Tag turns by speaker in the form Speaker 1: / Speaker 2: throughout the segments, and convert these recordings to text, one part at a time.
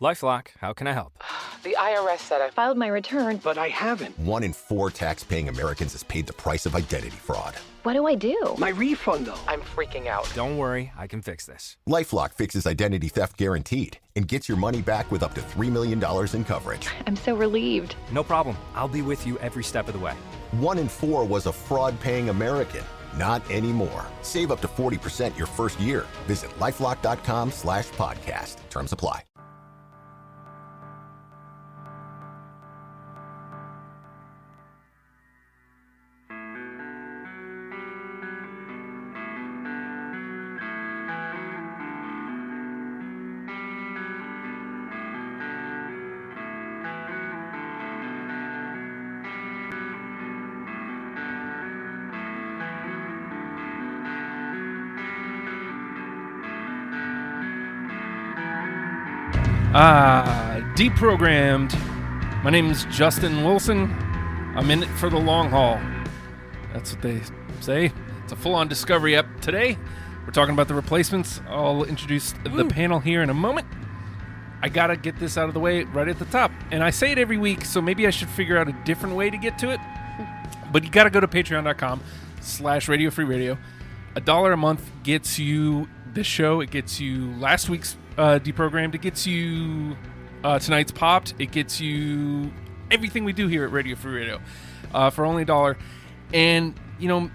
Speaker 1: LifeLock, how can I help?
Speaker 2: The IRS said I filed my return,
Speaker 3: But I haven't.
Speaker 4: 1 in 4 tax-paying Americans has paid the price of identity fraud.
Speaker 2: What do I do?
Speaker 3: My refund, though.
Speaker 2: I'm freaking out.
Speaker 1: Don't worry, I can fix this.
Speaker 4: LifeLock fixes identity theft guaranteed and gets your money back with up to $3 million in coverage.
Speaker 2: I'm so relieved.
Speaker 1: No problem. I'll be with you every step of the way.
Speaker 4: 1 in 4 was a fraud-paying American. Not anymore. Save up to 40% your first year. Visit LifeLock.com/podcast. Terms apply.
Speaker 5: Deprogrammed. My name is Justin Wilson. I'm in it for the long haul. That's what they say. It's a full-on Discovery app. Today, we're talking about the replacements. I'll introduce the panel here in a moment. I gotta get this out of the way right at the top. And I say it every week, so maybe I should figure out a different way to get to it. But you gotta go to patreon.com/Radio Free Radio. $1 a month gets you this show. It gets you last week's Deprogrammed. It gets you tonight's Popped. It gets you everything we do here at Radio Free Radio for only $1. And, you know,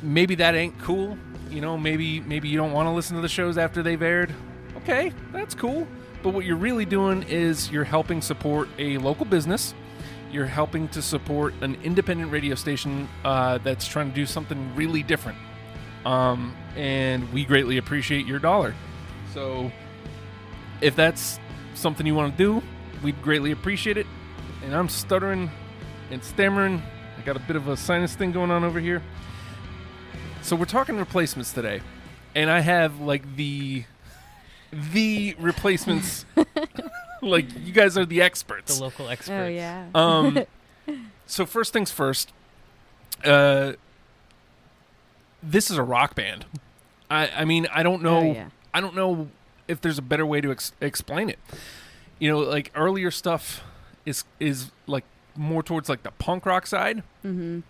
Speaker 5: maybe that ain't cool. You know, maybe you don't want to listen to the shows after they've aired. Okay, that's cool. But what you're really doing is you're helping support a local business. You're helping to support an independent radio station that's trying to do something really different. And we greatly appreciate your dollar. So if that's something you want to do, we'd greatly appreciate it. And I'm stuttering and stammering. I got a bit of a sinus thing going on over here. So we're talking replacements today. And I have like the replacements. Like, you guys are the experts.
Speaker 6: The local experts.
Speaker 7: Oh, yeah.
Speaker 5: So first things first, this is a rock band. I mean, I don't know.
Speaker 7: Oh, yeah.
Speaker 5: I don't know if there's a better way to explain it. You know, like earlier stuff is like more towards like the punk rock side.
Speaker 7: Mm-hmm.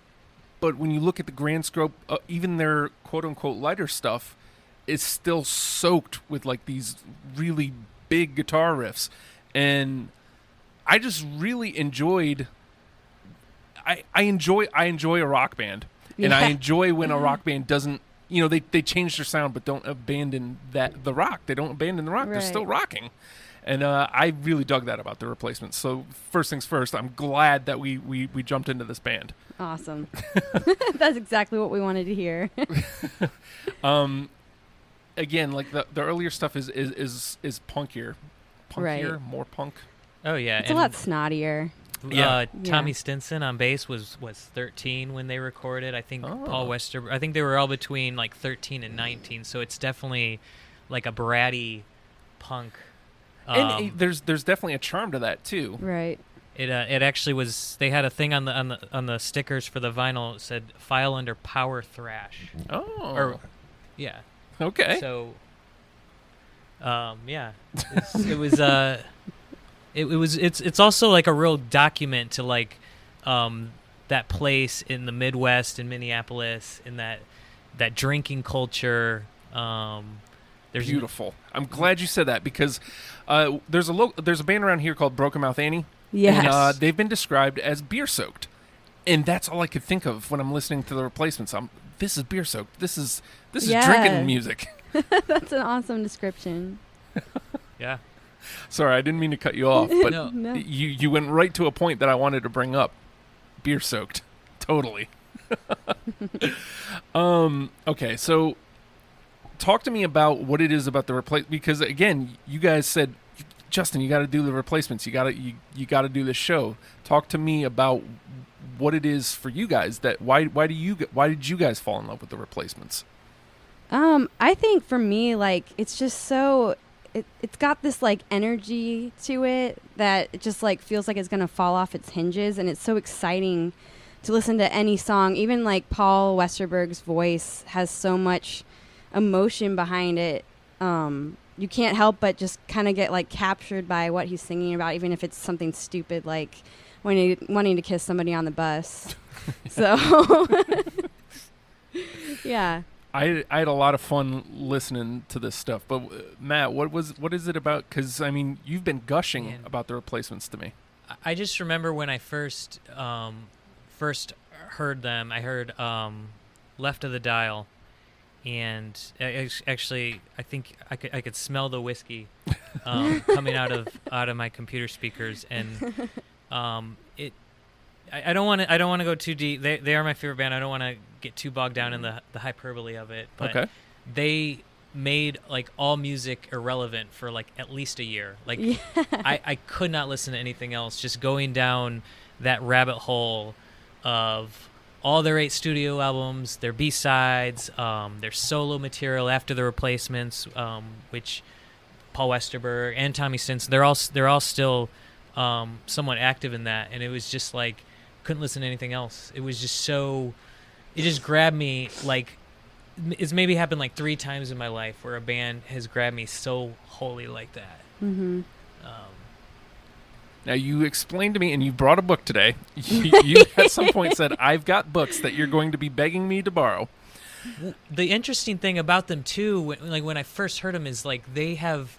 Speaker 5: But when you look at the grand scope, even their quote unquote lighter stuff is still soaked with like these really big guitar riffs. And I just really enjoyed. I enjoy a rock band, and I enjoy when a rock band doesn't. You know, they change their sound, but don't abandon the rock. They don't abandon the rock.
Speaker 7: Right.
Speaker 5: They're still rocking. And I really dug that about the Replacements. So first things first, I'm glad that we jumped into this band.
Speaker 7: Awesome. That's exactly what we wanted to hear.
Speaker 5: Again, like the earlier stuff is punkier. Punkier,
Speaker 7: Right.
Speaker 5: more punk.
Speaker 6: Oh, yeah.
Speaker 7: It's a lot snottier.
Speaker 5: Yeah.
Speaker 6: Tommy
Speaker 7: Yeah.
Speaker 6: Stinson on bass was 13 when they recorded. I think
Speaker 5: Oh.
Speaker 6: Paul Wester. I think they were all between like 13 and 19. So it's definitely like a bratty punk.
Speaker 5: And there's definitely a charm to that too.
Speaker 7: Right.
Speaker 6: It actually was. They had a thing on the stickers for the vinyl. It said "File under Power Thrash."
Speaker 5: Oh.
Speaker 6: Or, yeah.
Speaker 5: Okay.
Speaker 6: So. Yeah. It was. It's also like a real document to like that place in the Midwest in Minneapolis, in that drinking culture. There's
Speaker 5: Beautiful. I'm glad you said that because there's a band around here called Broken Mouth Annie.
Speaker 7: Yes.
Speaker 5: And they've been described as beer soaked, and that's all I could think of when I'm listening to the Replacements. This is beer soaked. This is
Speaker 7: Yeah.
Speaker 5: drinking music.
Speaker 7: That's an awesome description.
Speaker 6: Yeah.
Speaker 5: Sorry, I didn't mean to cut you off, but
Speaker 7: No.
Speaker 5: you went right to a point that I wanted to bring up. Beer soaked. Totally. Okay, so talk to me about what it is about the replace, because again, you guys said, Justin, you got to do the Replacements. You got to do this show. Talk to me about what it is for you guys. That why did you guys fall in love with the Replacements?
Speaker 7: I think for me, like, it's just so it's got this like energy to it that it just like feels like it's gonna fall off its hinges, and it's so exciting to listen to any song. Even like Paul Westerberg's voice has so much emotion behind it, you can't help but just kind of get like captured by what he's singing about, even if it's something stupid like wanting to kiss somebody on the bus. So, yeah.
Speaker 5: I had a lot of fun listening to this stuff, but Matt, what is it about? Because I mean, you've been gushing
Speaker 6: Man.
Speaker 5: about the Replacements to me.
Speaker 6: I just remember when I first heard them. I heard "Left of the Dial," and actually, I think I could smell the whiskey coming out of my computer speakers, and it. I don't want to go too deep. They are my favorite band. I don't want to get too bogged down in the hyperbole of it. But
Speaker 5: Okay.
Speaker 6: they made like all music irrelevant for like at least a year. Like I could not listen to anything else. Just going down that rabbit hole of all their 8 studio albums, their B-sides, their solo material after the Replacements, which Paul Westerberg and Tommy Stinson, they're all still somewhat active in that, and it was just like couldn't listen to anything else. It was just so, it just grabbed me. Like it's maybe happened like 3 times in my life where a band has grabbed me so wholly like that.
Speaker 7: Mm-hmm.
Speaker 5: Now you explained to me, and you brought a book today. You at some point said, "I've got books that you're going to be begging me to borrow."
Speaker 6: The interesting thing about them too, when I first heard them, is like they have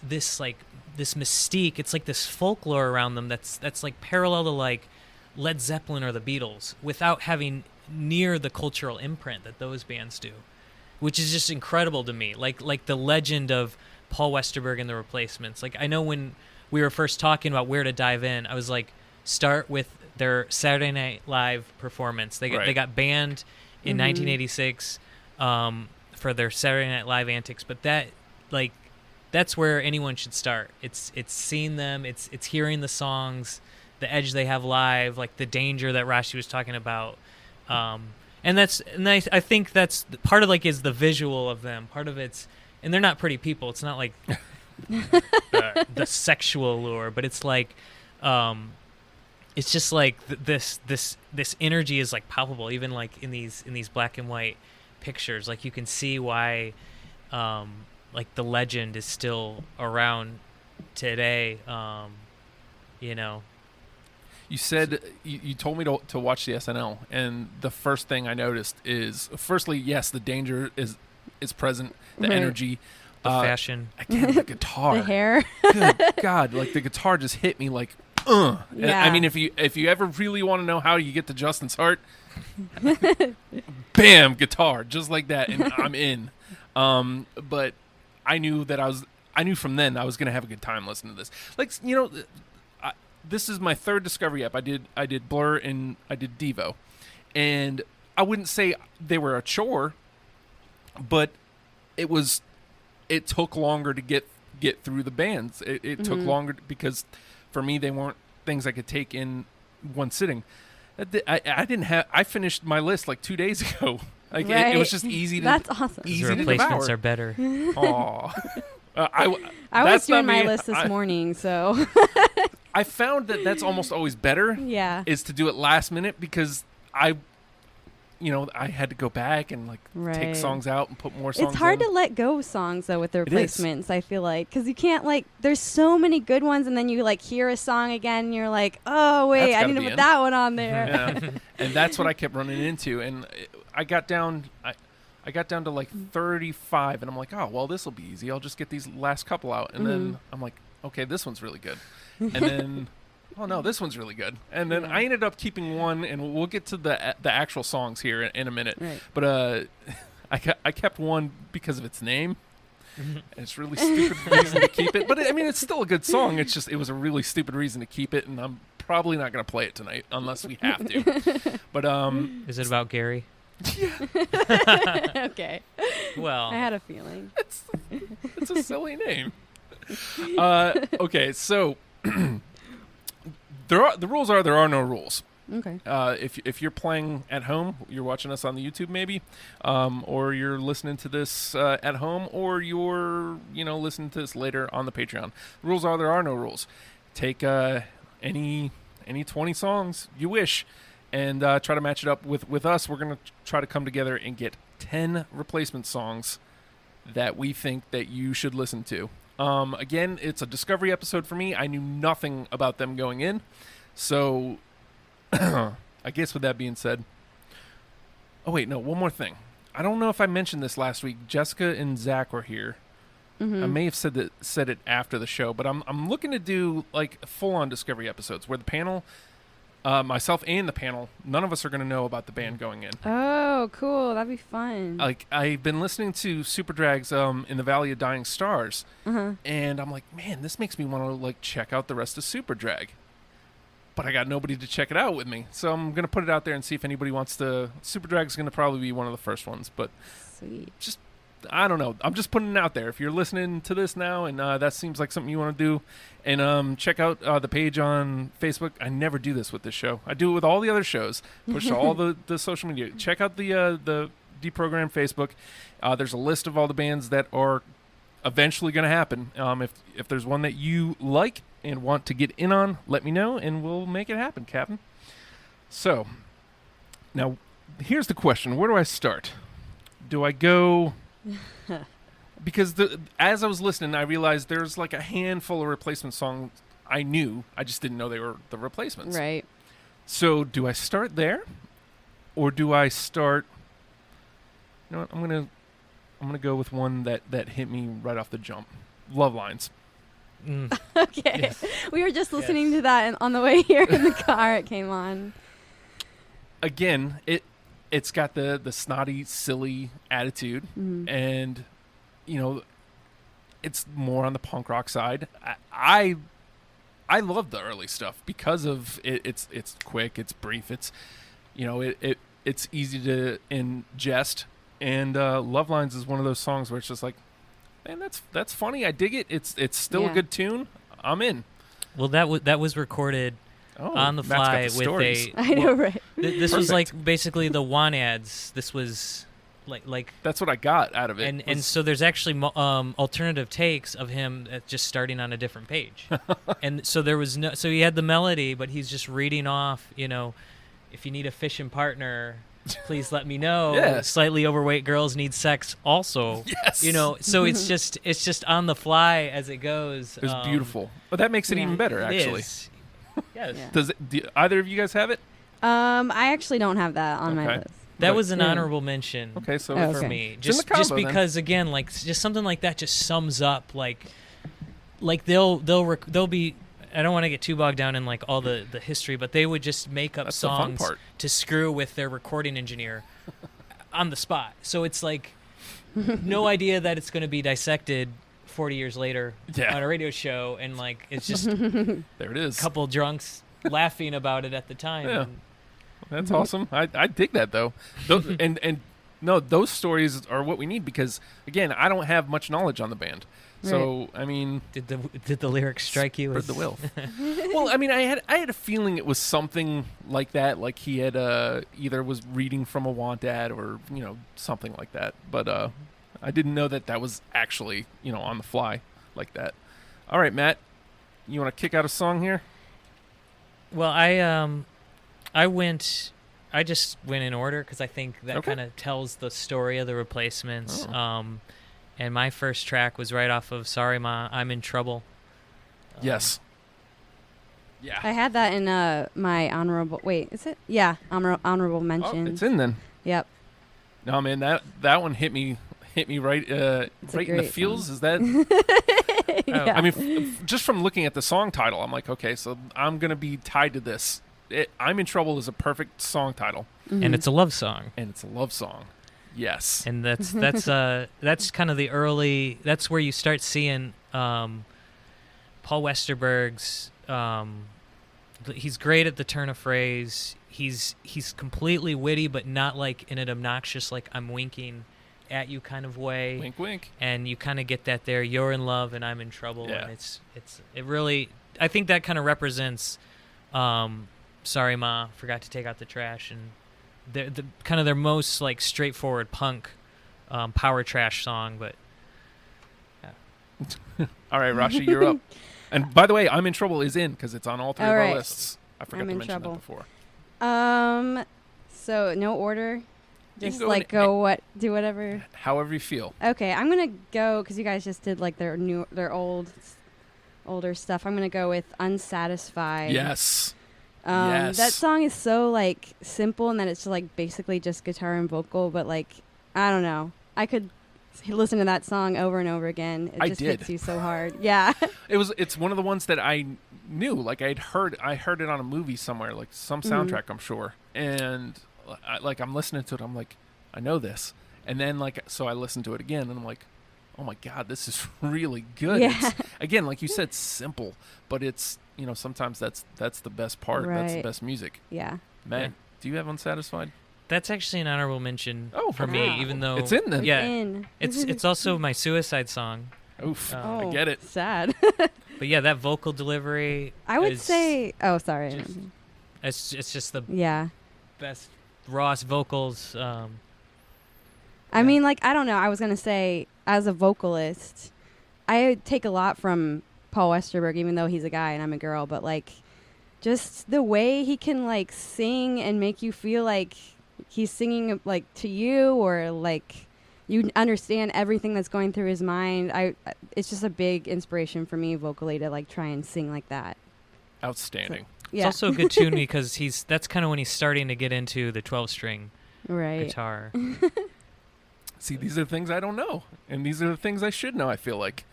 Speaker 6: this mystique. It's like this folklore around them that's like parallel to like Led Zeppelin or the Beatles, without having near the cultural imprint that those bands do, which is just incredible to me. Like the legend of Paul Westerberg and the Replacements. Like I know when we were first talking about where to dive in, I was like, start with their Saturday Night Live performance. They got banned in 1986 for their Saturday Night Live antics, but that's where anyone should start. It's seeing them, it's hearing the songs, the edge they have live, like the danger that Rashi was talking about. And I think that's part of like is the visual of them. Part of it's, and they're not pretty people. It's not like the sexual lure, but it's like it's just like this energy is like palpable, even like in these black and white pictures. Like you can see why like the legend is still around today. You know.
Speaker 5: You said you told me to watch the SNL, and the first thing I noticed is, firstly, yes, the danger is present, the energy,
Speaker 6: The fashion.
Speaker 5: Again, the guitar,
Speaker 7: The hair.
Speaker 5: Good God, like the guitar just hit me like, And I mean, if you ever really want to know how you get to Justin's heart, bam, guitar, just like that, and I'm in. But I knew from then I was gonna have a good time listening to this. Like, you know. This is my third Discovery app. I did Blur and I did Devo, and I wouldn't say they were a chore, but it took longer to get through the bands. It took longer because for me they weren't things I could take in one sitting. I finished my list like 2 days ago. Like
Speaker 7: Right.
Speaker 5: it was just easy to.
Speaker 7: That's awesome.
Speaker 5: Easy
Speaker 6: The
Speaker 5: to
Speaker 6: Replacements
Speaker 5: devour.
Speaker 6: are better.
Speaker 5: Aw.
Speaker 7: I was
Speaker 5: that's
Speaker 7: doing
Speaker 5: not
Speaker 7: my
Speaker 5: me.
Speaker 7: list this morning, so
Speaker 5: I found that that's almost always better.
Speaker 7: yeah.
Speaker 5: Is to do it last minute because I had to go back and like
Speaker 7: Right.
Speaker 5: take songs out and put more songs.
Speaker 7: It's hard
Speaker 5: in.
Speaker 7: to let go of songs though with the
Speaker 5: It is.
Speaker 7: replacements. I feel like because you can't like. There's so many good ones, and then you like hear a song again, and you're like, oh wait,
Speaker 5: That's
Speaker 7: I
Speaker 5: gotta
Speaker 7: need to
Speaker 5: be
Speaker 7: put
Speaker 5: in.
Speaker 7: that one on there.
Speaker 5: Yeah. And that's what I kept running into, and I got down. I got down to like 35, and I'm like, oh well, this will be easy. I'll just get these last couple out, and then I'm like, okay, this one's really good, and then. Oh no, this one's really good. And then I ended up keeping one, and we'll get to the actual songs here in a minute.
Speaker 7: Right.
Speaker 5: But I kept one because of its name. And it's a really stupid reason to keep it, but I mean it's still a good song. It's just it was a really stupid reason to keep it, and I'm probably not going to play it tonight unless we have to. But
Speaker 6: Is it about Gary?
Speaker 7: Okay.
Speaker 6: Well,
Speaker 7: I had a feeling.
Speaker 5: it's a silly name. Okay, so. The rules are there are no rules.
Speaker 7: Okay.
Speaker 5: If you're playing at home, you're watching us on the YouTube maybe, or you're listening to this at home, or you're listening to this later on the Patreon. The rules are there are no rules. Take any 20 songs you wish, and try to match it up with us. We're gonna try to come together and get 10 replacement songs that we think that you should listen to. Again, it's a discovery episode for me. I knew nothing about them going in. So, I guess with that being said... Oh, wait, no, one more thing. I don't know if I mentioned this last week. Jessica and Zach were here. I may have said it after the show, but I'm looking to do like full-on discovery episodes where the panel, myself and the panel, none of us are going to know about the band going in.
Speaker 7: Oh, cool. That'd be fun.
Speaker 5: Like, I've been listening to Superdrag's In the Valley of Dying Stars, and I'm like, man, this makes me want to like check out the rest of Superdrag. But I got nobody to check it out with me, so I'm going to put it out there and see if anybody wants to. Superdrag's going to probably be one of the first ones, but
Speaker 7: Sweet.
Speaker 5: just, I don't know. I'm just putting it out there. If you're listening to this now and that seems like something you want to do, and check out the page on Facebook. I never do this with this show. I do it with all the other shows. Push to all the social media. Check out the Deprogram Facebook. There's a list of all the bands that are eventually going to happen. If there's one that you like and want to get in on, let me know, and we'll make it happen, Captain. So, now, here's the question. Where do I start? Do I go... Because as I was listening, I realized there's like a handful of replacement songs I knew. I just didn't know they were the replacements.
Speaker 7: Right.
Speaker 5: So, do I start there? Or do I start... You know what? I'm gonna go with one that hit me right off the jump. Love Lines.
Speaker 7: Okay.
Speaker 6: Yes.
Speaker 7: We were just listening to that on the way here in the car. It came on.
Speaker 5: Again, it's got the snotty, silly attitude, and you know, it's more on the punk rock side. I love the early stuff because of it's quick, it's brief, it's you know it's easy to ingest, and Love Lines is one of those songs where it's just like, man, that's funny. I dig it. It's still a good tune. I'm in.
Speaker 6: Well, that was recorded on the
Speaker 5: Matt's got
Speaker 6: fly
Speaker 5: the
Speaker 6: with
Speaker 5: stories.
Speaker 6: a.
Speaker 7: I know, right?
Speaker 6: This was
Speaker 5: Perfect.
Speaker 6: like basically the one ads. This was like
Speaker 5: That's what I got out of it.
Speaker 6: and so there's actually alternative takes of him just starting on a different page, and so there was no. So he had the melody, but he's just reading off. You know, if you need a fishing partner, please let me know.
Speaker 5: Yeah.
Speaker 6: Slightly overweight girls need sex also.
Speaker 5: Yes.
Speaker 6: You know, so it's just on the fly as it goes.
Speaker 5: It's beautiful, but that makes it even better,
Speaker 6: It
Speaker 5: actually.
Speaker 6: is. Yes.
Speaker 7: Yeah.
Speaker 5: Do either of you guys have it?
Speaker 7: I actually don't have that on my
Speaker 5: Okay.
Speaker 7: list.
Speaker 6: That
Speaker 5: But-
Speaker 6: was an
Speaker 7: Yeah.
Speaker 6: honorable mention.
Speaker 5: Okay, so
Speaker 7: Oh,
Speaker 6: For
Speaker 7: okay.
Speaker 6: me,
Speaker 5: It's in
Speaker 6: just
Speaker 5: the combo, then.
Speaker 6: because again, like just something like that just sums up like they'll be. I don't want to get too bogged down in like all the history, but they would just make up
Speaker 5: That's the fun
Speaker 6: songs
Speaker 5: part.
Speaker 6: to screw with their recording engineer on the spot. So it's like no idea that it's going to be dissected 40 years later
Speaker 5: Yeah.
Speaker 6: on a radio show, and like it's just a
Speaker 5: There it is.
Speaker 6: couple drunks laughing about it at the time.
Speaker 5: Yeah.
Speaker 6: And
Speaker 5: That's awesome. I dig that though. And no, those stories are what we need because again, I don't have much knowledge on the band. So I mean,
Speaker 6: did the lyrics strike you?
Speaker 5: spread
Speaker 6: as
Speaker 5: the wealth. Well, I mean, I had a feeling it was something like that, like he had either was reading from a want ad or you know something like that. But I didn't know that was actually you know on the fly like that. All right, Matt, you want to kick out a song here?
Speaker 6: Well, I just went in order because I think that
Speaker 5: Okay.
Speaker 6: kind of tells the story of the Replacements.
Speaker 5: Oh.
Speaker 6: And my first track was right off of "Sorry Ma, I'm in Trouble."
Speaker 5: Yes. Yeah.
Speaker 7: I had that in my honorable. Wait, is it? Yeah, honorable
Speaker 5: Oh,
Speaker 7: mention.
Speaker 5: it's in then.
Speaker 7: Yep.
Speaker 5: No, man, that one hit me right
Speaker 7: a
Speaker 5: right in the
Speaker 7: great
Speaker 5: feels.
Speaker 7: song.
Speaker 5: Is that?
Speaker 7: Yeah.
Speaker 5: I mean, just from looking at the song title, I'm like, okay, so I'm gonna be tied to this. I'm in Trouble is a perfect song title,
Speaker 6: And it's a love song.
Speaker 5: and it's a love song. Yes.
Speaker 6: And that's kind of the early. That's where you start seeing Paul Westerberg's. He's great at the turn of phrase. He's completely witty, but not like in an obnoxious, like I'm winking at you kind of way.
Speaker 5: Wink, wink.
Speaker 6: And you kind of get that there. You're in love, and I'm in trouble.
Speaker 5: Yeah.
Speaker 6: And it really. I think that kind of represents. Sorry, Ma, forgot to take out the trash, and the kind of their most like straightforward punk power trash song. But
Speaker 5: All right, Rashi, you're up. And by the way, I'm in Trouble is in because it's on all three
Speaker 7: All
Speaker 5: of our
Speaker 7: right.
Speaker 5: lists. I forgot
Speaker 7: I'm
Speaker 5: to
Speaker 7: in
Speaker 5: mention
Speaker 7: Trouble.
Speaker 5: that before.
Speaker 7: So no order. Just
Speaker 5: go
Speaker 7: like
Speaker 5: in
Speaker 7: do whatever.
Speaker 5: however you feel.
Speaker 7: Okay, I'm gonna go because you guys just did like their older stuff. I'm gonna go with Unsatisfied.
Speaker 5: Yes.
Speaker 7: That
Speaker 5: Yes.
Speaker 7: song is so like simple and that it's like basically just guitar and vocal, but like I don't know. I could listen to that song over and over again. It
Speaker 5: I
Speaker 7: just
Speaker 5: did.
Speaker 7: hits you so hard. Yeah.
Speaker 5: It's one of the ones that I knew. Like I heard it on a movie somewhere, like some soundtrack, I'm sure. And I'm listening to it. I'm like, I know this. And then so I listened to it again, and I'm like, oh my God, this is really good.
Speaker 7: Yeah.
Speaker 5: It's, again, like you said, simple, but it's sometimes that's the best part. That's the
Speaker 7: Right.
Speaker 5: best music.
Speaker 7: Yeah.
Speaker 5: Matt,
Speaker 6: Yeah.
Speaker 5: do you have Unsatisfied?
Speaker 6: That's actually an honorable mention for
Speaker 7: wow.
Speaker 6: me, even though
Speaker 5: It's in then.
Speaker 6: Yeah,
Speaker 7: In.
Speaker 6: it's also my suicide song.
Speaker 5: Oof,
Speaker 7: Oh,
Speaker 5: I get it.
Speaker 7: Sad.
Speaker 6: But yeah, that vocal delivery.
Speaker 7: I would
Speaker 6: is
Speaker 7: say. Oh, sorry.
Speaker 6: Just, it's just the
Speaker 7: Yeah.
Speaker 6: best Ross vocals.
Speaker 7: I mean, like, I don't know. I was going to say, as a vocalist, I take a lot from Paul Westerberg, even though he's a guy and I'm a girl. But, like, just the way he can, like, sing and make you feel like he's singing, like, to you or, like, you understand everything that's going through his mind. It's just a big inspiration for me vocally to, like, try and sing like that.
Speaker 5: Outstanding.
Speaker 6: It's
Speaker 7: Yeah.
Speaker 6: also a good tune because that's kind of when he's starting to get into the 12-string
Speaker 7: Right.
Speaker 6: guitar.
Speaker 5: See, these are things I don't know, and these are the things I should know. I feel like.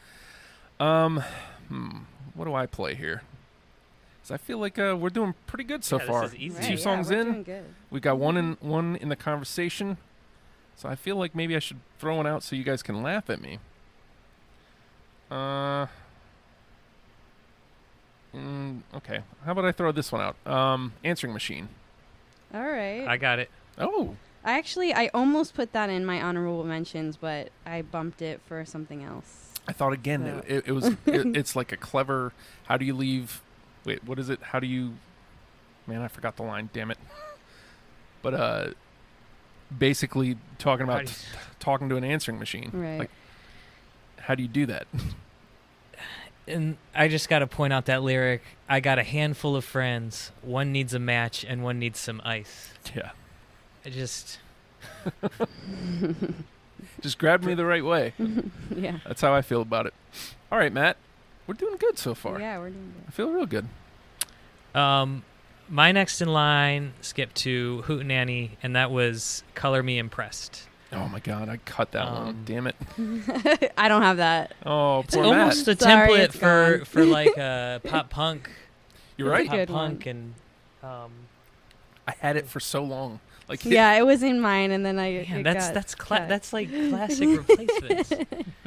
Speaker 5: What do I play here? 'Cause I feel like we're doing pretty good so
Speaker 6: Yeah, this
Speaker 5: far.
Speaker 6: is easy.
Speaker 7: Right,
Speaker 5: Two
Speaker 7: yeah,
Speaker 5: songs
Speaker 7: we're
Speaker 5: in.
Speaker 7: doing good.
Speaker 5: We got one in the conversation, so I feel like maybe I should throw one out so you guys can laugh at me. Okay. How about I throw this one out? Answering Machine.
Speaker 7: All right.
Speaker 6: I got it.
Speaker 5: Oh,
Speaker 7: I almost put that in my honorable mentions, but I bumped it for something else.
Speaker 5: I thought again
Speaker 7: Yeah.
Speaker 5: it was it's like a clever. How do you leave? Wait, what is it? How do you? Man, I forgot the line. Damn it. But basically talking
Speaker 6: How
Speaker 5: about
Speaker 6: do you-
Speaker 5: talking to an answering machine.
Speaker 7: Right.
Speaker 5: Like, how do you do that?
Speaker 6: And I just got to point out that lyric. I got a handful of friends. One needs a match and one needs some ice.
Speaker 5: Yeah.
Speaker 6: I just.
Speaker 5: Just grabbed me the right way.
Speaker 7: Yeah.
Speaker 5: That's how I feel about it. All right, Matt. We're doing good so far.
Speaker 7: Yeah, we're doing
Speaker 5: I feel real good.
Speaker 6: My next in line skipped to Hootenanny, and that was Color Me Impressed.
Speaker 5: Oh my God, I cut that one. Damn it.
Speaker 7: good. I don't have that.
Speaker 5: Oh,
Speaker 6: It's
Speaker 5: poor
Speaker 6: almost
Speaker 5: Matt.
Speaker 6: a
Speaker 7: Sorry,
Speaker 6: template
Speaker 7: it's gone.
Speaker 6: for like pop punk.
Speaker 5: You're
Speaker 7: It's a
Speaker 5: right.
Speaker 6: Pop
Speaker 7: good
Speaker 6: punk
Speaker 7: one.
Speaker 6: and
Speaker 5: I had it for so long. Like,
Speaker 7: Yeah, it was in mine, and then I.
Speaker 6: man,
Speaker 7: it
Speaker 6: that's
Speaker 7: got
Speaker 6: that's
Speaker 7: cut.
Speaker 6: that's like classic replacements.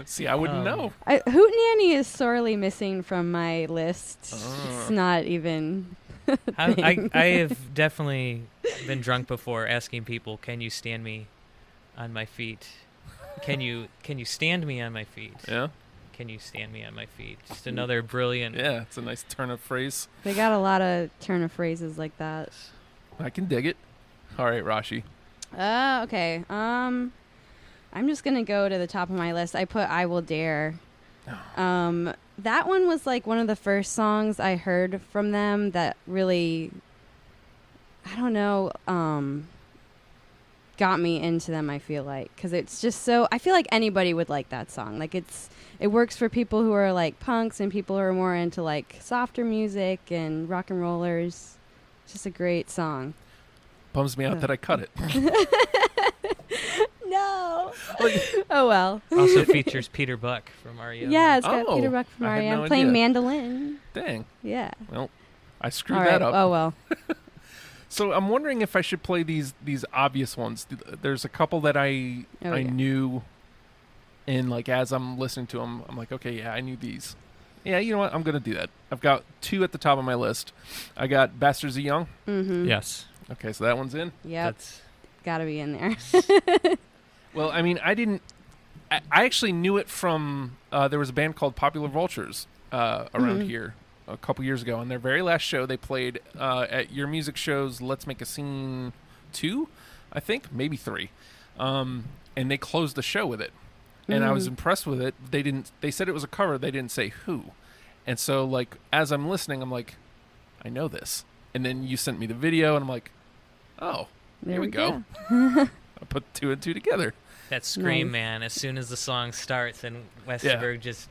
Speaker 5: see, I wouldn't know.
Speaker 7: Hootenanny is sorely missing from my list.
Speaker 5: Ah.
Speaker 7: It's not even.
Speaker 6: I have definitely been drunk before asking people, "Can you stand me on my feet? Can you stand me on my feet?
Speaker 5: Yeah.
Speaker 6: Can you stand me on my feet?" Just another brilliant.
Speaker 5: Yeah, it's a nice turn of phrase.
Speaker 7: They got a lot of turn of phrases like that.
Speaker 5: I can dig it. All right, Rashi.
Speaker 7: Okay. I'm just gonna go to the top of my list. I put "I Will Dare." That one was like one of the first songs I heard from them that really, I don't know, got me into them. I feel like because it's just so. I feel like anybody would like that song. Like it works for people who are like punks and people who are more into like softer music and rock and rollers. It's just a great song.
Speaker 5: Bums me out that I cut it.
Speaker 7: No. Oh well.
Speaker 6: Also features Peter Buck from REM.
Speaker 7: Yeah, it's got
Speaker 5: Oh,
Speaker 7: Peter Buck from
Speaker 5: I had
Speaker 7: REM
Speaker 5: no
Speaker 7: playing
Speaker 5: idea.
Speaker 7: mandolin.
Speaker 5: Dang.
Speaker 7: Yeah.
Speaker 5: Well, I screwed
Speaker 7: All
Speaker 5: that
Speaker 7: right.
Speaker 5: up.
Speaker 7: Oh well.
Speaker 5: So I'm wondering if I should play these obvious ones. There's a couple that I
Speaker 7: Yeah.
Speaker 5: knew, and like as I'm listening to them, I'm like, okay, yeah, I knew these. Yeah, you know what? I'm gonna do that. I've got two at the top of my list. I got Bastards of Young.
Speaker 7: Mm-hmm.
Speaker 6: Yes.
Speaker 5: Okay, so that one's in.
Speaker 7: Yep.
Speaker 6: That's
Speaker 7: Got to be in there.
Speaker 5: Well, I mean, I didn't. I actually knew it from. There was a band called Popular Vultures around here a couple years ago, and their very last show they played at Your Music Show's Let's Make a Scene 2, I think, maybe 3, and they closed the show with it, and I was impressed with it. They said it was a cover. They didn't say who, and so like as I'm listening, I'm like, I know this, and then you sent me the video, and I'm like, oh.
Speaker 7: There
Speaker 5: Here we go. I put two and two together.
Speaker 6: That scream,
Speaker 7: Nice.
Speaker 6: man! As soon as the song starts, and Westerberg just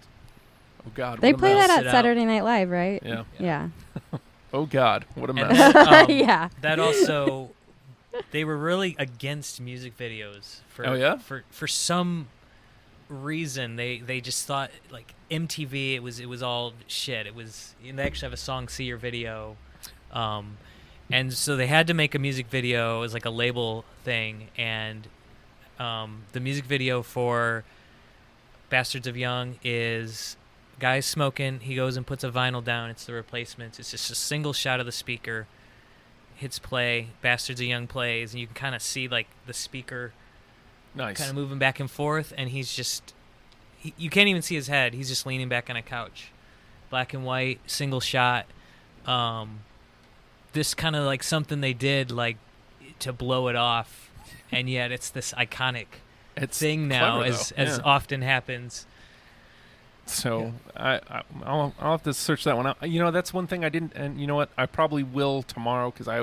Speaker 5: Oh God.
Speaker 7: They
Speaker 5: what a
Speaker 7: play
Speaker 5: mess.
Speaker 7: that
Speaker 6: Mouse
Speaker 7: at
Speaker 6: it out.
Speaker 7: Saturday Night Live, right?
Speaker 5: Yeah.
Speaker 7: Yeah.
Speaker 5: Oh God, what a
Speaker 6: and
Speaker 5: mess.
Speaker 6: that,
Speaker 7: Yeah.
Speaker 6: that also they were really against music videos for
Speaker 5: Oh, yeah?
Speaker 6: for some reason. They just thought like MTV it was all shit. It was, and they actually have a song "See Your Video," and so they had to make a music video. It was like a label thing, and the music video for Bastards of Young is guy's smoking. He goes and puts a vinyl down. It's The Replacements. It's just a single shot of the speaker. Hits play. Bastards of Young plays, and you can kind of see like the speaker
Speaker 5: Nice.
Speaker 6: kind of moving back and forth, and he's just you can't even see his head. He's just leaning back on a couch. Black and white, single shot. This kind of like something they did like to blow it off, and yet it's this iconic
Speaker 5: It's
Speaker 6: thing now,
Speaker 5: clever,
Speaker 6: as
Speaker 5: though. Yeah.
Speaker 6: often happens.
Speaker 5: So I'll have to search that one out. You know, that's one thing I didn't, and you know what? I probably will tomorrow because I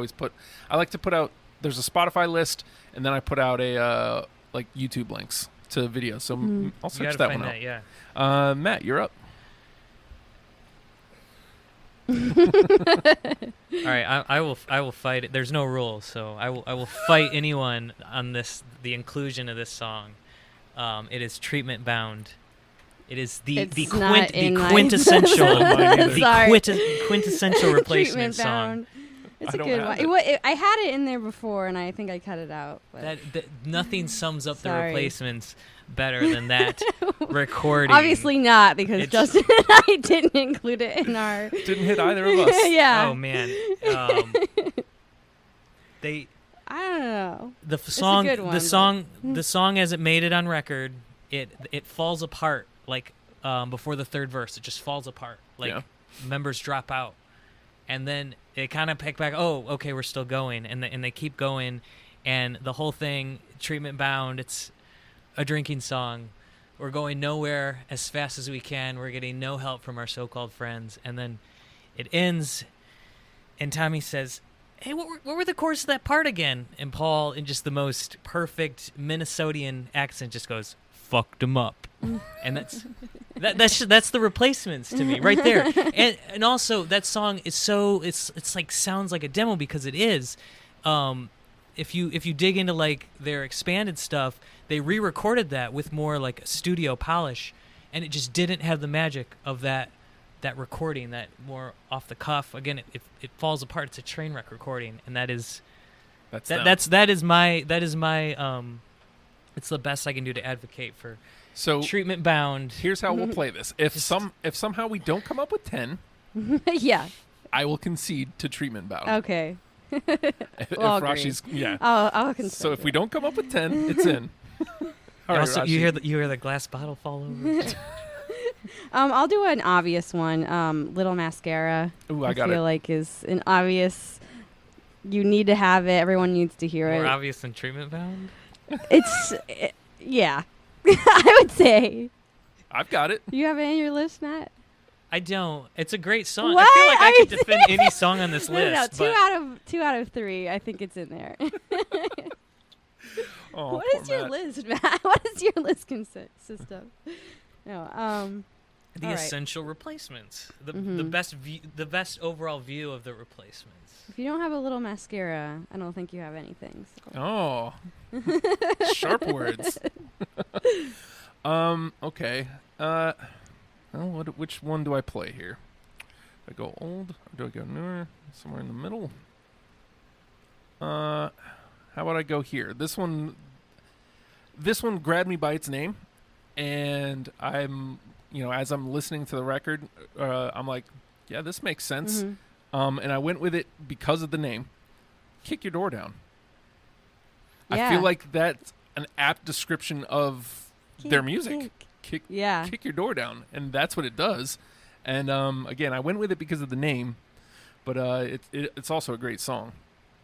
Speaker 5: like to put out. There's a Spotify list, and then I put out a like YouTube links to videos. So I'll
Speaker 6: You
Speaker 5: search
Speaker 6: gotta
Speaker 5: that
Speaker 6: find
Speaker 5: one
Speaker 6: that, yeah.
Speaker 5: out. Matt, you're up.
Speaker 6: All right, I will fight it. There's no rules, so I will fight anyone on the inclusion of this song. It is Treatment Bound. It is the
Speaker 7: It's not in my-
Speaker 6: quintessential
Speaker 7: Sorry.
Speaker 6: quintessential replacement
Speaker 7: Treatment
Speaker 6: song.
Speaker 7: Bound. It's
Speaker 5: I
Speaker 7: a
Speaker 5: don't
Speaker 7: good
Speaker 5: have
Speaker 7: one.
Speaker 5: it.
Speaker 7: I had it in there before, and I think I cut it out. But
Speaker 6: That nothing sums up the
Speaker 7: Sorry.
Speaker 6: Replacements better than that recording.
Speaker 7: obviously not, because
Speaker 6: It's-
Speaker 7: Justin and I didn't include it in our.
Speaker 5: Didn't hit either of us.
Speaker 7: Yeah.
Speaker 6: Oh man, they
Speaker 7: I don't know.
Speaker 6: the song
Speaker 7: good one,
Speaker 6: the
Speaker 7: but-
Speaker 6: song the song as it made it on record, it falls apart like before the third verse. It just falls apart. Like
Speaker 5: Yeah.
Speaker 6: members drop out, and then they kind of pick back. Oh, okay, we're still going, and they keep going, and the whole thing, Treatment Bound. It's a drinking song. We're going nowhere as fast as we can. We're getting no help from our so-called friends, and then it ends, and Tommy says, "Hey, what were the chords of that part again?" And Paul, in just the most perfect Minnesotan accent, just goes, "Fucked 'em up," and that's the Replacements to me right there. And also that song is so it's like sounds like a demo because it is. If you dig into like their expanded stuff, they re-recorded that with more like a studio polish, and it just didn't have the magic of that recording, that more off the cuff. Again, it falls apart. It's a train wreck recording, and that is
Speaker 5: them.
Speaker 6: that is my it's the best I can do to advocate for
Speaker 5: So
Speaker 6: Treatment Bound.
Speaker 5: here's how we'll play this. If somehow we don't come up with 10,
Speaker 7: Yeah.
Speaker 5: I will concede to Treatment Bound.
Speaker 7: Okay.
Speaker 5: If
Speaker 7: We'll agree.
Speaker 5: Rashi's yeah.
Speaker 7: I'll consider.
Speaker 5: So if we don't come up with 10, it's in. All right,
Speaker 6: Also,
Speaker 5: Rashi.
Speaker 6: you hear the glass bottle fall over.
Speaker 7: I'll do an obvious one. Little Mascara.
Speaker 5: Ooh, I got
Speaker 7: feel
Speaker 5: it.
Speaker 7: like is an obvious. You need to have it. Everyone needs to hear
Speaker 6: More
Speaker 7: it.
Speaker 6: obvious than Treatment Bound.
Speaker 7: Yeah. I would say.
Speaker 5: I've got it.
Speaker 7: You have it in your list, Matt?
Speaker 6: I don't. It's a great song.
Speaker 7: What?
Speaker 6: I feel like I could
Speaker 7: mean-
Speaker 6: defend any song on this
Speaker 7: No,
Speaker 6: list.
Speaker 7: no,
Speaker 6: but
Speaker 7: two out of three. I think it's in there.
Speaker 5: Oh,
Speaker 7: What
Speaker 5: poor
Speaker 7: is your
Speaker 5: Matt.
Speaker 7: list, Matt? What does your list consist of? No.
Speaker 6: the
Speaker 7: all right.
Speaker 6: essential replacements. The
Speaker 7: Mhm.
Speaker 6: the best overall view of the Replacements.
Speaker 7: If you don't have a little mascara, I don't think you have anything. So.
Speaker 5: Oh. Sharp words. Okay. Well, which one do I play here? Do I go old or do I go newer? Somewhere in the middle. How about I go here? This one grabbed me by its name, and I'm, as I'm listening to the record, I'm like, yeah, this makes sense.
Speaker 7: Mhm.
Speaker 5: And I went with it because of the name. Kick Your Door Down. I
Speaker 7: Yeah.
Speaker 5: feel like that's an apt description of their music.
Speaker 7: Yeah.
Speaker 5: Kick Your Door Down, and that's what it does. And again, I went with it because of the name, but it's also a great song.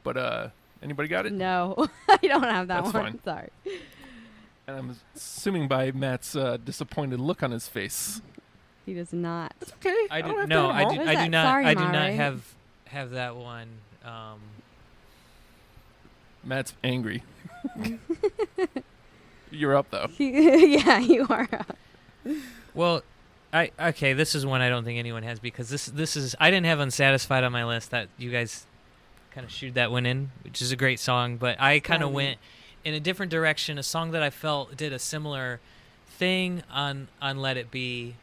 Speaker 5: But anybody got it?
Speaker 7: No, I don't have that
Speaker 5: That's
Speaker 7: one.
Speaker 5: fine.
Speaker 7: Sorry.
Speaker 5: And I'm assuming by Matt's disappointed look on his face.
Speaker 7: He does not.
Speaker 5: It's okay.
Speaker 6: I
Speaker 5: don't
Speaker 6: do
Speaker 5: have
Speaker 6: no.
Speaker 5: to have
Speaker 6: I
Speaker 5: them
Speaker 6: do.
Speaker 5: all.
Speaker 7: What
Speaker 6: I
Speaker 7: is
Speaker 6: do
Speaker 7: that?
Speaker 6: not.
Speaker 7: Sorry,
Speaker 6: I do
Speaker 7: Ma,
Speaker 6: not
Speaker 7: right?
Speaker 6: have that one.
Speaker 5: Matt's angry. You're up though.
Speaker 7: Yeah, you are.
Speaker 6: Well, okay. This is one I don't think anyone has because this is I didn't have Unsatisfied on my list. That you guys kind of shooed that one in, which is a great song. But I kind of went in a different direction. A song that I felt did a similar thing on Let It Be,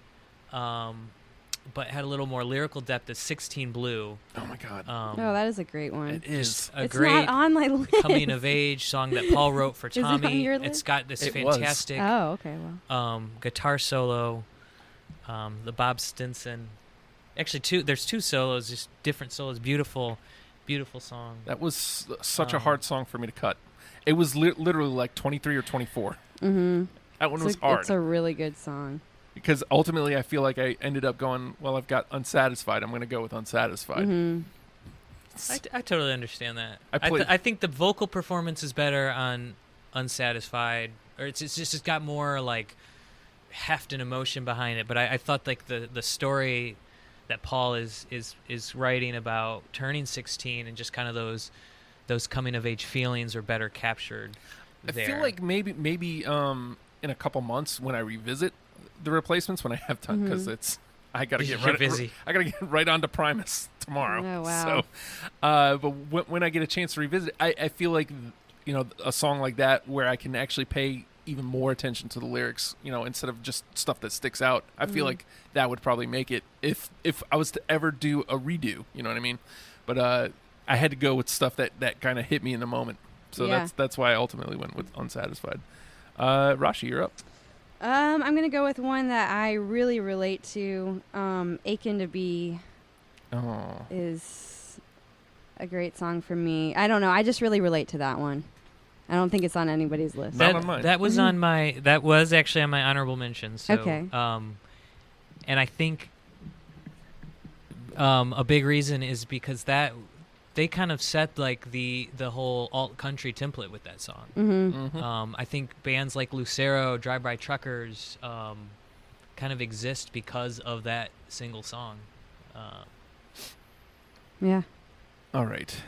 Speaker 6: but had a little more lyrical depth. Is 16 Blue.
Speaker 5: Oh my God.
Speaker 7: Oh, that is a great one.
Speaker 5: It is.
Speaker 6: A
Speaker 7: It's
Speaker 6: great
Speaker 7: not on my list.
Speaker 6: coming of age song that Paul wrote for
Speaker 7: Is it on
Speaker 6: Tommy.
Speaker 7: your
Speaker 6: It's
Speaker 7: list?
Speaker 6: got this
Speaker 5: It was.
Speaker 6: fantastic
Speaker 7: Oh, okay. Well,
Speaker 6: guitar solo, the Bob Stinson. Actually, there's two solos, just different solos. Beautiful song.
Speaker 5: That was such a hard song for me to cut. It was literally like 23 or 24.
Speaker 7: mm-hmm.
Speaker 5: That one was hard.
Speaker 7: It's a really good song.
Speaker 5: Because ultimately I feel like I ended up going, well, I've got Unsatisfied. I'm going to go with Unsatisfied.
Speaker 7: Mm-hmm.
Speaker 6: I totally understand that.
Speaker 5: I
Speaker 6: I think the vocal performance is better on Unsatisfied, or it's got more like heft and emotion behind it. But I thought like the story that Paul is writing about turning 16 and just kind of those coming of age feelings are better captured there.
Speaker 5: I feel like maybe in a couple months when I revisit the Replacements, when I have time, because I gotta get
Speaker 6: You're busy.
Speaker 5: I gotta get right onto Primus tomorrow.
Speaker 7: Oh, wow.
Speaker 5: So, but when I get a chance to revisit, I feel like a song like that where I can actually pay even more attention to the lyrics, instead of just stuff that sticks out. I feel like that would probably make it if I was to ever do a redo. You know what I mean? But I had to go with stuff that kind of hit me in the moment. So
Speaker 7: Yeah.
Speaker 5: that's why I ultimately went with Unsatisfied. Rashi, you're up.
Speaker 7: I'm gonna go with one that I really relate to. "Aching to Be"
Speaker 5: Oh,
Speaker 7: is a great song for me. I don't know. I just really relate to that one. I don't think it's on anybody's list.
Speaker 5: Not on mine.
Speaker 6: That was on my. That was actually on my honorable mention. So,
Speaker 7: Okay.
Speaker 6: And I think a big reason is because that they kind of set like the whole alt country template with that song.
Speaker 7: Mm-hmm.
Speaker 6: I think bands like Lucero, Drive By Truckers, kind of exist because of that single song.
Speaker 7: Yeah.
Speaker 5: all right.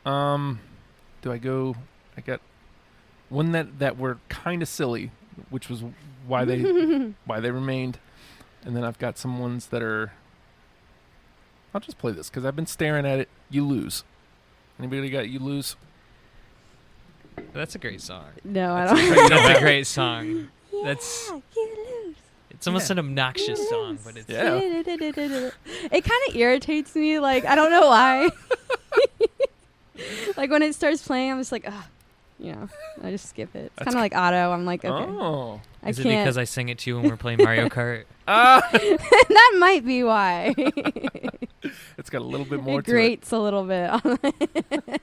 Speaker 5: Do I go? I got one that were kind of silly, which was why they remained, and then I've got some ones that are. I'll just play this because I've been staring at it. You Lose. Anybody got You Lose?
Speaker 6: That's a great song.
Speaker 7: No, I don't.
Speaker 6: That's a great song. That's
Speaker 7: Yeah, you lose.
Speaker 6: it's almost an obnoxious song, but it's
Speaker 5: Yeah.
Speaker 7: It kind of irritates me. Like, I don't know why. Like, when it starts playing, I'm just like, ugh. I just skip it. It's kind of like Auto. I'm like, okay.
Speaker 5: Oh.
Speaker 7: I
Speaker 6: Is it
Speaker 7: can't.
Speaker 6: because I sing it to you when we're playing Mario Kart?
Speaker 7: That might be why.
Speaker 5: It's got a little bit more
Speaker 7: It
Speaker 5: to
Speaker 7: grates a little bit.
Speaker 5: it.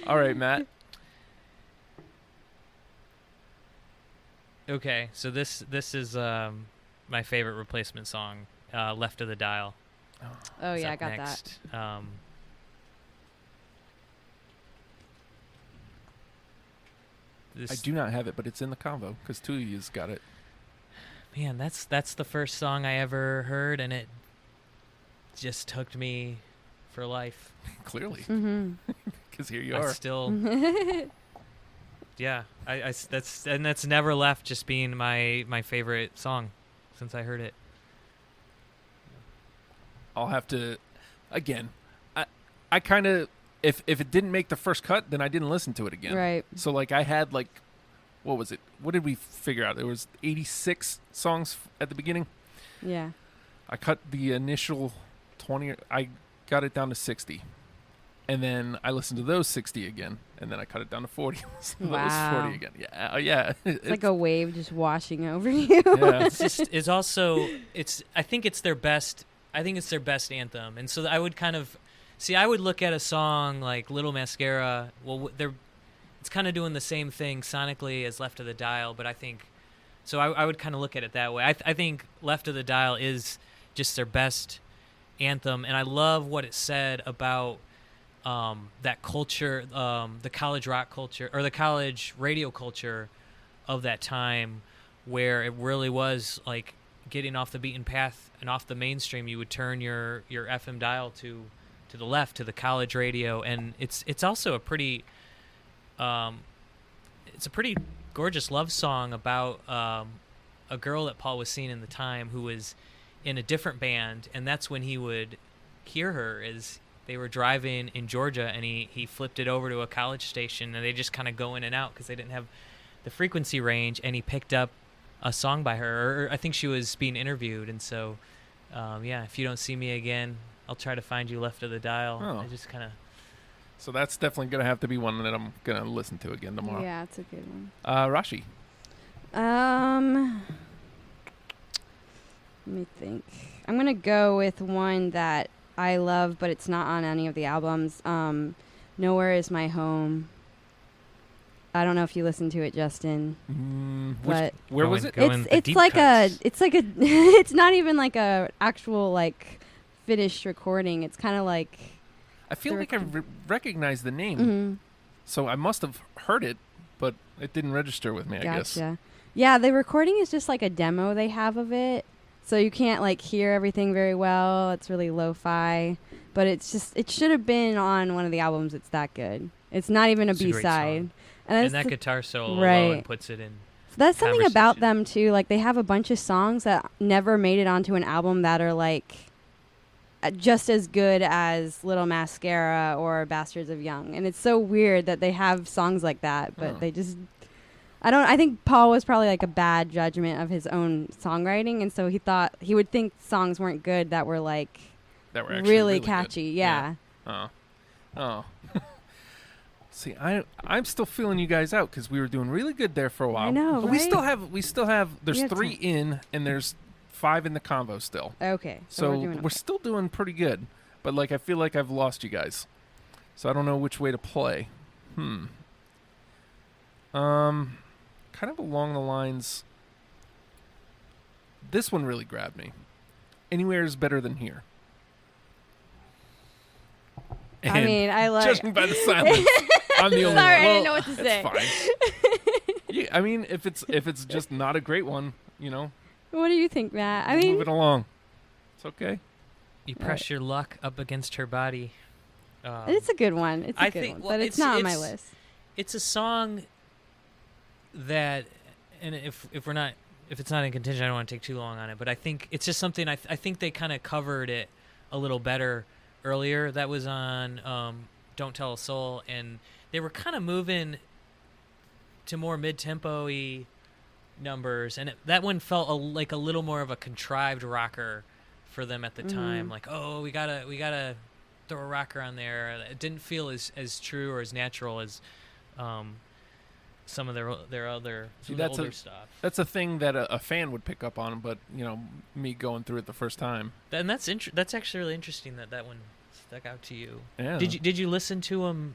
Speaker 5: All right, Matt.
Speaker 6: Okay, so this is my favorite Replacement song, "Left of the Dial."
Speaker 7: Oh,
Speaker 6: is
Speaker 7: yeah, I
Speaker 6: up
Speaker 7: got
Speaker 6: next.
Speaker 5: I
Speaker 6: This,
Speaker 5: do not have it, but it's in the convo because two of you's got it.
Speaker 6: man, that's the first song I ever heard, and it just hooked me for life.
Speaker 5: Clearly,
Speaker 7: that. Mm-hmm.
Speaker 5: because here you
Speaker 6: I
Speaker 5: are.
Speaker 6: still, yeah, that's never left just being my favorite song since I heard it.
Speaker 5: I'll have to, again, I kind of, if it didn't make the first cut, then I didn't listen to it again.
Speaker 7: Right.
Speaker 5: So, like, I had, like, what was it? What did we figure out? There was 86 songs at the beginning.
Speaker 7: Yeah.
Speaker 5: I cut the initial 20, I got it down to 60. And then I listened to those 60 again. And then I cut it down to 40. Listened to
Speaker 7: Wow.
Speaker 5: those 40 again. Yeah. Yeah.
Speaker 7: It's like a wave just washing over you.
Speaker 5: Yeah.
Speaker 6: It's also I think it's their best anthem, and so I would kind of I would look at a song like Little Mascara. Well, it's kind of doing the same thing sonically as Left of the Dial, but I think so. I would kind of look at it that way. I think Left of the Dial is just their best anthem, and I love what it said about that culture, the college rock culture or the college radio culture of that time, where it really was like getting off the beaten path and off the mainstream. You would turn your FM dial to the left, to the college radio, and it's also a pretty it's a pretty gorgeous love song about a girl that Paul was seeing in the time who was in a different band, and that's when he would hear her as they were driving in Georgia, and he flipped it over to a college station, and they just kind of go in and out because they didn't have the frequency range, and he picked up a song by her, or I think she was being interviewed, and so if you don't see me again, I'll try to find you left of the dial.
Speaker 5: Oh.
Speaker 6: I just kind of
Speaker 5: So that's definitely going to have to be one that I'm going to listen to again tomorrow.
Speaker 7: Yeah, it's a good one.
Speaker 5: Rashi.
Speaker 7: Let me think. I'm gonna go with one that I love, but it's not on any of the albums. Nowhere Is My Home. I don't know if you listened to it, Justin. But
Speaker 5: where was it?
Speaker 7: It's like a it's not even like a actual like finished recording. It's kind of like
Speaker 5: I feel like I recognize the name,
Speaker 7: mm-hmm.
Speaker 5: so I must have heard it, but it didn't register with me. I guess.
Speaker 7: Gotcha. Yeah, the recording is just like a demo they have of it, so you can't like hear everything very well. It's really lo-fi, but it's just it should have been on one of the albums. It's that good. It's not even a
Speaker 6: It's a great
Speaker 7: B-side.
Speaker 6: song.
Speaker 7: And
Speaker 6: And
Speaker 7: that's
Speaker 6: that guitar solo
Speaker 7: right.
Speaker 6: alone puts it in.
Speaker 7: So that's something about
Speaker 6: conversation.
Speaker 7: them too. Like they have a bunch of songs that never made it onto an album that are like just as good as Little Mascara or Bastards of Young. And it's so weird that they have songs like that, but they just I think Paul was probably like a bad judgment of his own songwriting, and so he would think songs weren't good that were like
Speaker 5: That were actually
Speaker 7: really
Speaker 5: good.
Speaker 7: catchy. Yeah.
Speaker 5: Oh. See, I'm still feeling you guys out because we were doing really good there for a while.
Speaker 7: I know,
Speaker 5: But we
Speaker 7: right?
Speaker 5: still have. There's
Speaker 7: have
Speaker 5: 3 in, and there's 5 in the convo still.
Speaker 7: Okay.
Speaker 5: So
Speaker 7: we're doing
Speaker 5: we're
Speaker 7: okay.
Speaker 5: still doing pretty good. But like I feel like I've lost you guys. So I don't know which way to play. Kind of along the lines. This one really grabbed me. Anywhere is better than here.
Speaker 7: I mean, I like
Speaker 5: Judging by the silence, I'm the only
Speaker 7: Sorry,
Speaker 5: one.
Speaker 7: I didn't know what to say.
Speaker 5: Fine. Yeah, I mean, if it's just not a great one,
Speaker 7: What do you think, Matt? I
Speaker 5: move
Speaker 7: mean,
Speaker 5: it along. It's okay.
Speaker 6: You press your luck up against her body.
Speaker 7: it's a good one. It's a
Speaker 6: I
Speaker 7: good
Speaker 6: think-
Speaker 7: one,
Speaker 6: well,
Speaker 7: but it's not on my
Speaker 6: it's-
Speaker 7: list.
Speaker 6: It's a song that, and if it's not in contention, I don't want to take too long on it. But I think it's just something I think they kind of covered it a little better earlier. That was on Don't Tell a Soul, and they were kind of moving to more mid-tempo-y numbers, and that one felt like a little more of a contrived rocker for them at the time. Like, oh, we gotta throw a rocker on there. It didn't feel as true or as natural as some of their older stuff.
Speaker 5: That's a thing that a fan would pick up on, but me going through it the first time.
Speaker 6: And that's actually really interesting that one stuck out to you.
Speaker 5: Yeah.
Speaker 6: Did you listen to them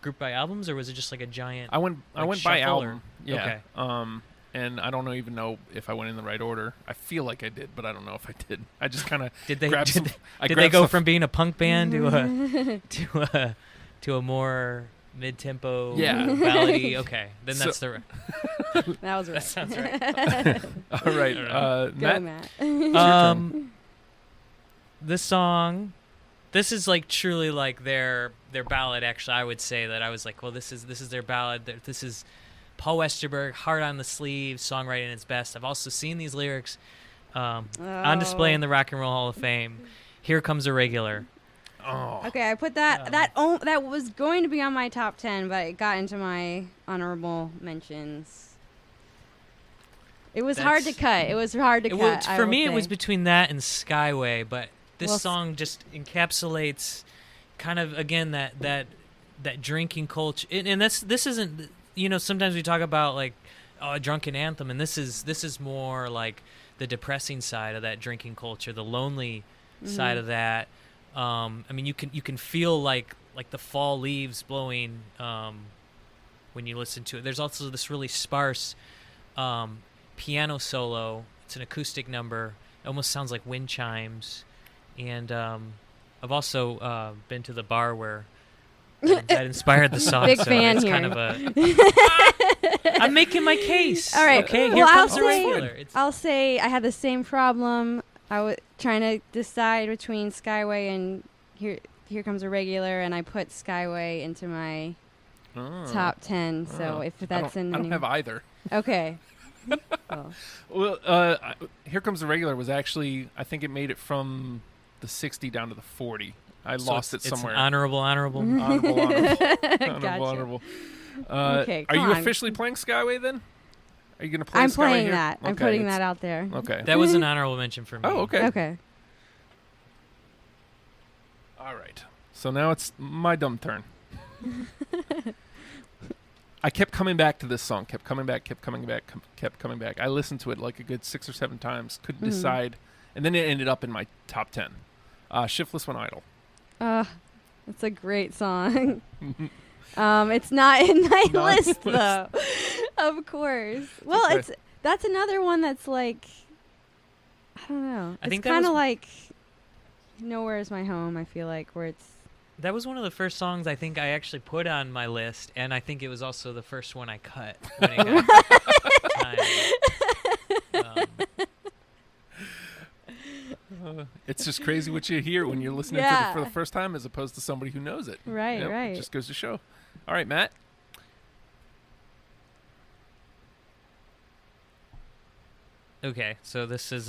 Speaker 6: group by albums, or was it just like a giant?
Speaker 5: I went by
Speaker 6: shuffle, or-
Speaker 5: album. Yeah.
Speaker 6: Okay.
Speaker 5: And I don't even know if I went in the right order. I feel like I did, but I don't know if I did. I just kind of
Speaker 6: Did they
Speaker 5: grabbed some, I
Speaker 6: did they
Speaker 5: grabbed
Speaker 6: go
Speaker 5: some-
Speaker 6: from being a punk band to a more mid-tempo ballady? Okay, then
Speaker 5: So-
Speaker 6: that's the
Speaker 7: That was right.
Speaker 6: that sounds right.
Speaker 5: All right,
Speaker 7: Go,
Speaker 5: Matt.
Speaker 7: Matt.
Speaker 6: This song, this is like truly like their ballad. Actually, I would say that I was like, well, this is their ballad. This is Paul Westerberg, heart on the sleeve, songwriting at its best. I've also seen these lyrics on display in the Rock and Roll Hall of Fame. Here Comes a Regular.
Speaker 5: Oh,
Speaker 7: Okay, I put that was going to be on my top 10, but it got into my honorable mentions. It was hard to cut. It was hard to cut.
Speaker 6: For me, it was between that and Skyway, but this
Speaker 7: Well,
Speaker 6: song just encapsulates kind of again that drinking culture, and this isn't, sometimes we talk about like a drunken anthem, and this is more like the depressing side of that drinking culture, the lonely side of that. I mean, you can feel like the fall leaves blowing when you listen to it. There's also this really sparse piano solo. It's an acoustic number. It almost sounds like wind chimes. And I've also been to the bar where that inspired the song.
Speaker 7: Big
Speaker 6: so
Speaker 7: fan
Speaker 6: it's
Speaker 7: here.
Speaker 6: kind of a. I'm making my case.
Speaker 7: All right.
Speaker 6: Okay.
Speaker 7: Well,
Speaker 6: Here
Speaker 7: I'll
Speaker 6: comes the regular.
Speaker 7: I'll say I had the same problem. I was trying to decide between Skyway and Here Comes a Regular, and I put Skyway into my top 10. So
Speaker 5: Oh.
Speaker 7: if that's in
Speaker 5: I don't
Speaker 7: any-
Speaker 5: have either.
Speaker 7: Okay. Oh.
Speaker 5: Well, Here Comes the Regular was actually, I think it made it from the 60 down to the 40. I
Speaker 6: So
Speaker 5: lost it
Speaker 6: it's
Speaker 5: somewhere.
Speaker 6: honorable.
Speaker 5: Honorable. Honorable.
Speaker 7: Gotcha. Okay,
Speaker 5: Are
Speaker 7: come
Speaker 5: you
Speaker 7: on.
Speaker 5: officially playing Skyway then? Are you going to play
Speaker 7: I'm
Speaker 5: Skyway
Speaker 7: playing
Speaker 5: here?
Speaker 7: that. I'm
Speaker 5: Okay,
Speaker 7: putting
Speaker 5: it's-
Speaker 7: that out there.
Speaker 5: Okay.
Speaker 6: That was an honorable mention for me.
Speaker 5: Oh, okay.
Speaker 7: Okay.
Speaker 5: All right. So now it's my dumb turn. I kept coming back to this song. Kept coming back. Kept coming back. I listened to it like a good 6 or 7 times. Couldn't
Speaker 7: Mhm.
Speaker 5: decide. And then it ended up in my top 10. Shiftless When Idle.
Speaker 7: It's a great song. It's not in my
Speaker 5: Not
Speaker 7: list
Speaker 5: in
Speaker 7: though. Of course. Well,
Speaker 5: okay.
Speaker 7: that's another one that's like, I don't know.
Speaker 6: I
Speaker 7: It's
Speaker 6: think that
Speaker 7: kind of
Speaker 6: was-
Speaker 7: like Nowhere's My Home. I feel like where it's
Speaker 6: That was one of the first songs I think I actually put on my list, and I think it was also the first one I cut when it got time.
Speaker 5: It's just crazy what you hear when you're listening to
Speaker 7: Yeah.
Speaker 5: it for the first time as opposed to somebody who knows it.
Speaker 7: Right,
Speaker 5: Yep,
Speaker 7: right.
Speaker 5: It just goes to show. All right, Matt.
Speaker 6: Okay, so this is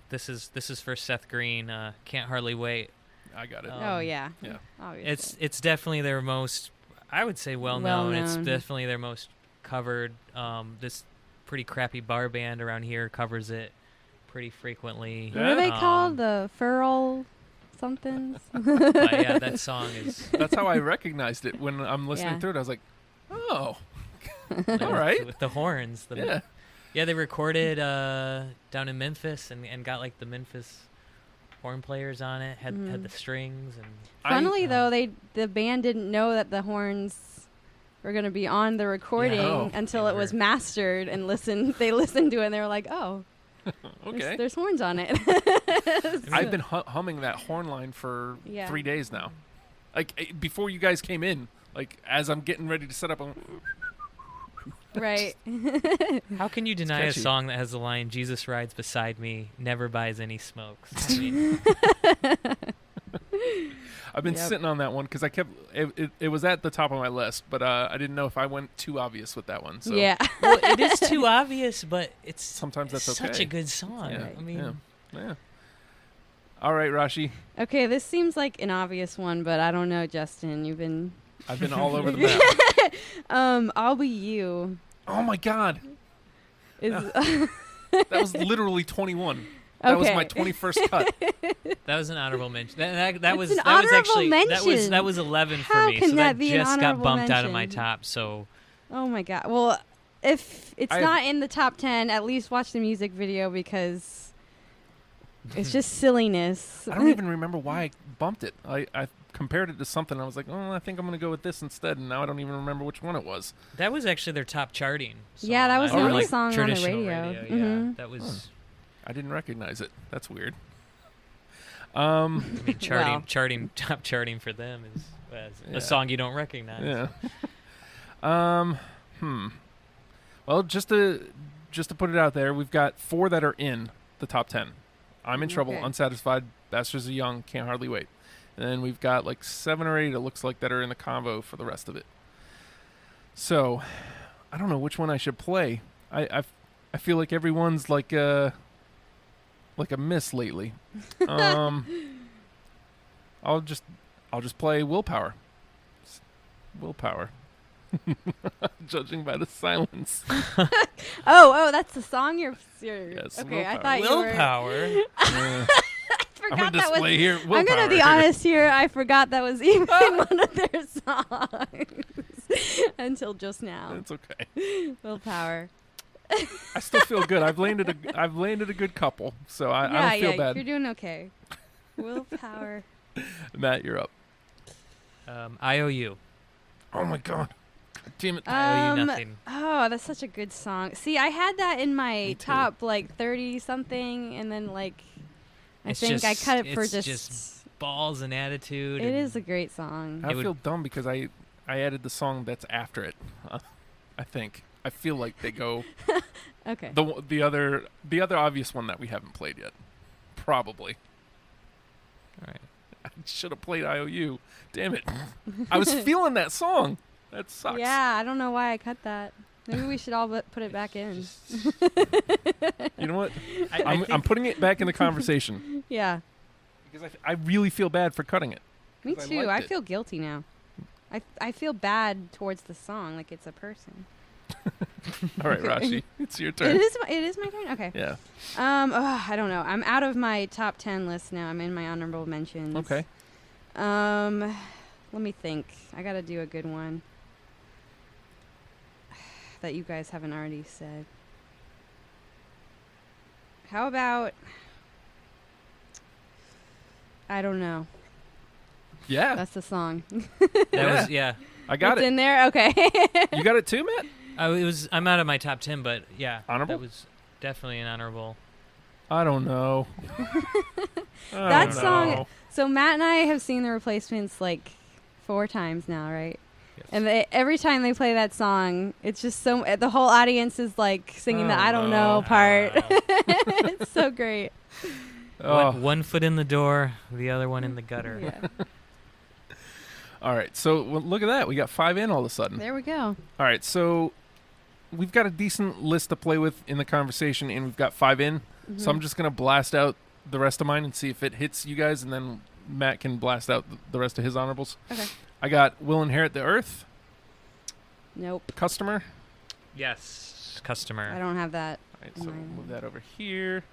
Speaker 6: this is for Seth Green. Can't Hardly Wait.
Speaker 5: I got it.
Speaker 7: oh yeah.
Speaker 5: yeah.
Speaker 7: Obviously.
Speaker 6: It's definitely their most, I would say, well known. It's
Speaker 7: Well-known.
Speaker 6: definitely their most covered. This pretty crappy bar band around here covers it pretty frequently.
Speaker 7: What are they
Speaker 6: Um,
Speaker 7: called? The Furl something?
Speaker 6: But yeah, that song is
Speaker 5: That's how I recognized it when I'm listening
Speaker 7: Yeah.
Speaker 5: through it. I was like, oh,
Speaker 6: with-
Speaker 5: all right.
Speaker 6: with the horns.
Speaker 5: Yeah.
Speaker 6: Yeah, they recorded down in Memphis and got like the Memphis horn players on it. Had the strings and
Speaker 7: Funnily
Speaker 6: I-
Speaker 7: though, the band didn't know that the horns were going to be on the recording
Speaker 5: Oh.
Speaker 7: until
Speaker 6: They
Speaker 7: it was
Speaker 6: were.
Speaker 7: mastered and they listened to it and they were like, "Oh,
Speaker 5: Okay.
Speaker 7: there's horns on it."
Speaker 5: I've been humming that horn line for
Speaker 7: Yeah.
Speaker 5: 3 days now. Like before you guys came in, like as I'm getting ready to set up, I'm,
Speaker 7: right.
Speaker 6: How can you deny a
Speaker 5: catchy.
Speaker 6: song that has the line "Jesus rides beside me, never buys any smokes"? I mean,
Speaker 5: I've been
Speaker 7: Yep.
Speaker 5: sitting on that one because I kept it was at the top of my list, but I didn't know if I went too obvious with that one. So
Speaker 7: Yeah.
Speaker 6: well, it is too obvious, but it's
Speaker 5: sometimes that's
Speaker 6: such
Speaker 5: okay.
Speaker 6: a good song.
Speaker 5: Yeah,
Speaker 6: I mean,
Speaker 5: yeah. All right, Rashi,
Speaker 7: Okay, this seems like an obvious one, but I don't know, Justin. You've been
Speaker 5: I've been all over the map.
Speaker 7: I'll Be You
Speaker 5: Oh my God,
Speaker 7: is
Speaker 5: that was literally 21. That was my 21st cut.
Speaker 6: that was an honorable mention. That was
Speaker 7: an
Speaker 6: that was
Speaker 7: honorable
Speaker 6: actually
Speaker 7: mention.
Speaker 6: that was 11 for
Speaker 7: How
Speaker 6: me.
Speaker 7: can
Speaker 6: So
Speaker 7: that
Speaker 6: that
Speaker 7: be an
Speaker 6: just got
Speaker 7: honorable
Speaker 6: bumped out of my
Speaker 7: mention?
Speaker 6: top. So
Speaker 7: Oh my god. Well, if it's
Speaker 5: I-
Speaker 7: not in the top 10, at least watch the music video because it's just silliness.
Speaker 5: I don't even remember why I bumped it. I compared it to something. I was like, oh, I think I'm going to go with this instead. And now I don't even remember which one it was.
Speaker 6: that was actually their top charting.
Speaker 7: Yeah, that
Speaker 6: song.
Speaker 7: was
Speaker 6: I
Speaker 5: the
Speaker 6: don't
Speaker 5: only
Speaker 6: like
Speaker 7: song on the
Speaker 6: traditional
Speaker 7: radio.
Speaker 6: Yeah,
Speaker 7: Mhm.
Speaker 6: that was.
Speaker 5: I didn't recognize it. That's weird.
Speaker 6: I mean,
Speaker 7: Well.
Speaker 6: top charting for them is
Speaker 5: Yeah.
Speaker 6: a song you don't recognize.
Speaker 5: Yeah. Well, just to put it out there, we've got 4 that are in the top 10. I'm in Trouble,
Speaker 7: Okay.
Speaker 5: Unsatisfied, Bastards of Young, Can't Hardly Wait. And then we've got like 7 or 8, it looks like, that are in the combo for the rest of it. So, I don't know which one I should play. I feel like everyone's like a miss lately. I'll just play Willpower. Willpower. Judging by the silence.
Speaker 7: Oh, that's the song you're
Speaker 5: Yes,
Speaker 7: okay, I
Speaker 5: Willpower.
Speaker 7: thought you were
Speaker 6: Willpower.
Speaker 5: Yeah.
Speaker 7: I
Speaker 5: I'm
Speaker 7: forgot
Speaker 5: gonna
Speaker 7: that was
Speaker 5: display here.
Speaker 7: I'm gonna
Speaker 5: Willpower
Speaker 7: be
Speaker 5: here.
Speaker 7: honest here. I forgot that was even one of their songs until just now.
Speaker 5: It's okay.
Speaker 7: Willpower.
Speaker 5: I still feel good. I've landed a good couple, so I don't feel bad.
Speaker 7: You're doing okay. Willpower.
Speaker 5: Matt, you're up.
Speaker 6: IOU.
Speaker 5: Oh my God. Damn it.
Speaker 6: IOU nothing.
Speaker 7: Oh, that's such a good song. See, I had that in my
Speaker 5: Me too.
Speaker 7: top like 30 something, and then like I
Speaker 6: It's
Speaker 7: think I
Speaker 6: just-
Speaker 7: cut it for
Speaker 6: it's
Speaker 7: just.
Speaker 6: Balls and attitude.
Speaker 7: It
Speaker 6: and
Speaker 7: is a great song.
Speaker 5: I
Speaker 6: it would-
Speaker 5: feel dumb because I added the song that's after it. I think. I feel like they go
Speaker 7: Okay.
Speaker 5: the other obvious one that we haven't played yet. Probably.
Speaker 6: All right.
Speaker 5: Should have played IOU. Damn it. I was feeling that song. That sucks.
Speaker 7: Yeah, I don't know why I cut that. Maybe we should all put it back in.
Speaker 5: You know what?
Speaker 6: I
Speaker 5: I'm
Speaker 6: think-
Speaker 5: putting it back in the conversation
Speaker 7: Yeah,
Speaker 5: because I really feel bad for cutting it.
Speaker 7: me
Speaker 5: 'Cause I
Speaker 7: too.
Speaker 5: liked
Speaker 7: I
Speaker 5: it.
Speaker 7: feel guilty now. I feel bad towards the song, like it's a person.
Speaker 5: All right, Rashi, it's your turn.
Speaker 7: It is my turn. Okay.
Speaker 5: Yeah.
Speaker 7: I don't know. I'm out of my top 10 list now. I'm in my honorable mentions.
Speaker 5: Okay.
Speaker 7: Let me think. I gotta do a good one that you guys haven't already said. How about? I don't know.
Speaker 5: Yeah,
Speaker 7: That's the song.
Speaker 6: That was yeah.
Speaker 5: I got
Speaker 7: it's
Speaker 5: it.
Speaker 7: in there. Okay.
Speaker 5: You got it too, Matt?
Speaker 6: I'm out of my top 10, but yeah,
Speaker 5: Honorable?
Speaker 6: That was definitely an honorable.
Speaker 5: I don't know.
Speaker 7: That
Speaker 5: I don't
Speaker 7: song-
Speaker 5: know.
Speaker 7: So Matt and I have seen The Replacements like 4 times now, right?
Speaker 6: Yes.
Speaker 7: And every time they play that song, it's just so the whole audience is like singing the
Speaker 5: Oh,
Speaker 7: "I don't
Speaker 5: no.
Speaker 7: know" part. It's so great.
Speaker 5: Oh.
Speaker 6: One foot in the door, the other one in the gutter.
Speaker 7: Yeah.
Speaker 5: All right, so look at that. We got 5 in all of a sudden.
Speaker 7: There we go.
Speaker 5: All right, so we've got a decent list to play with in the conversation, and we've got 5 in. So I'm just going to blast out the rest of mine and see if it hits you guys, and then Matt can blast out the rest of his honorables.
Speaker 7: Okay.
Speaker 5: I got Will Inherit the Earth,
Speaker 7: Nope.
Speaker 5: Customer.
Speaker 6: Yes, customer.
Speaker 7: I don't have that.
Speaker 5: All right, so we'll
Speaker 7: Mine.
Speaker 5: move that over here.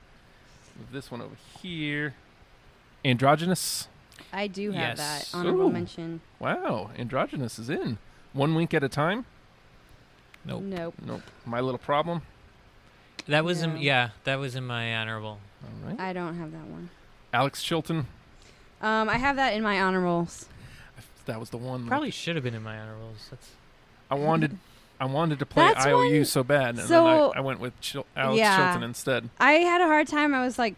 Speaker 5: Move this one over here. Androgynous.
Speaker 7: I do have
Speaker 6: Yes.
Speaker 7: that honorable
Speaker 5: Ooh.
Speaker 7: mention.
Speaker 5: Wow, Androgynous is in. One Wink at a Time.
Speaker 6: Nope.
Speaker 7: Nope.
Speaker 5: Nope. My Little Problem.
Speaker 6: That was
Speaker 7: No.
Speaker 6: that was in my honorable.
Speaker 5: All right.
Speaker 7: I don't have that one.
Speaker 5: Alex Chilton.
Speaker 7: I have that in my honorables.
Speaker 5: That was the one.
Speaker 6: Probably should have been in my honorables. That's
Speaker 5: I wanted to play
Speaker 7: That's
Speaker 5: IOU
Speaker 7: one-
Speaker 5: so bad, and
Speaker 7: so-
Speaker 5: then I went with Alex
Speaker 7: Yeah.
Speaker 5: Chilton instead.
Speaker 7: I had a hard time. I was like,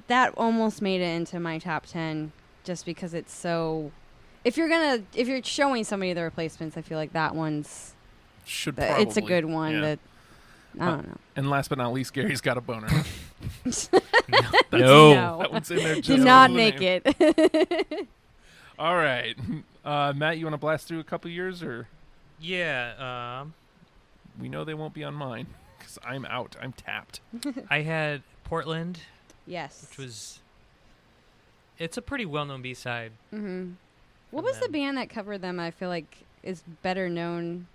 Speaker 7: that almost made it into my top 10 just because it's so. If you're showing somebody The Replacements, I feel like that one's.
Speaker 5: Should probably.
Speaker 7: It's a good one.
Speaker 5: yeah.
Speaker 7: That I don't know.
Speaker 5: And last but not least, Gary's Got a Boner.
Speaker 7: No.
Speaker 5: That one's in there. Just
Speaker 7: Did not
Speaker 5: for the
Speaker 7: make
Speaker 5: name.
Speaker 7: it.
Speaker 5: All right, Matt, you want to blast through a couple years, or
Speaker 6: yeah.
Speaker 5: we know they won't be on mine because I'm out. I'm tapped.
Speaker 6: I had Portland,
Speaker 7: Yes.
Speaker 6: which was. It's a pretty well-known B-side.
Speaker 7: Mm-hmm. What
Speaker 6: And
Speaker 7: was the
Speaker 6: then-
Speaker 7: band that covered them? I feel like is better known.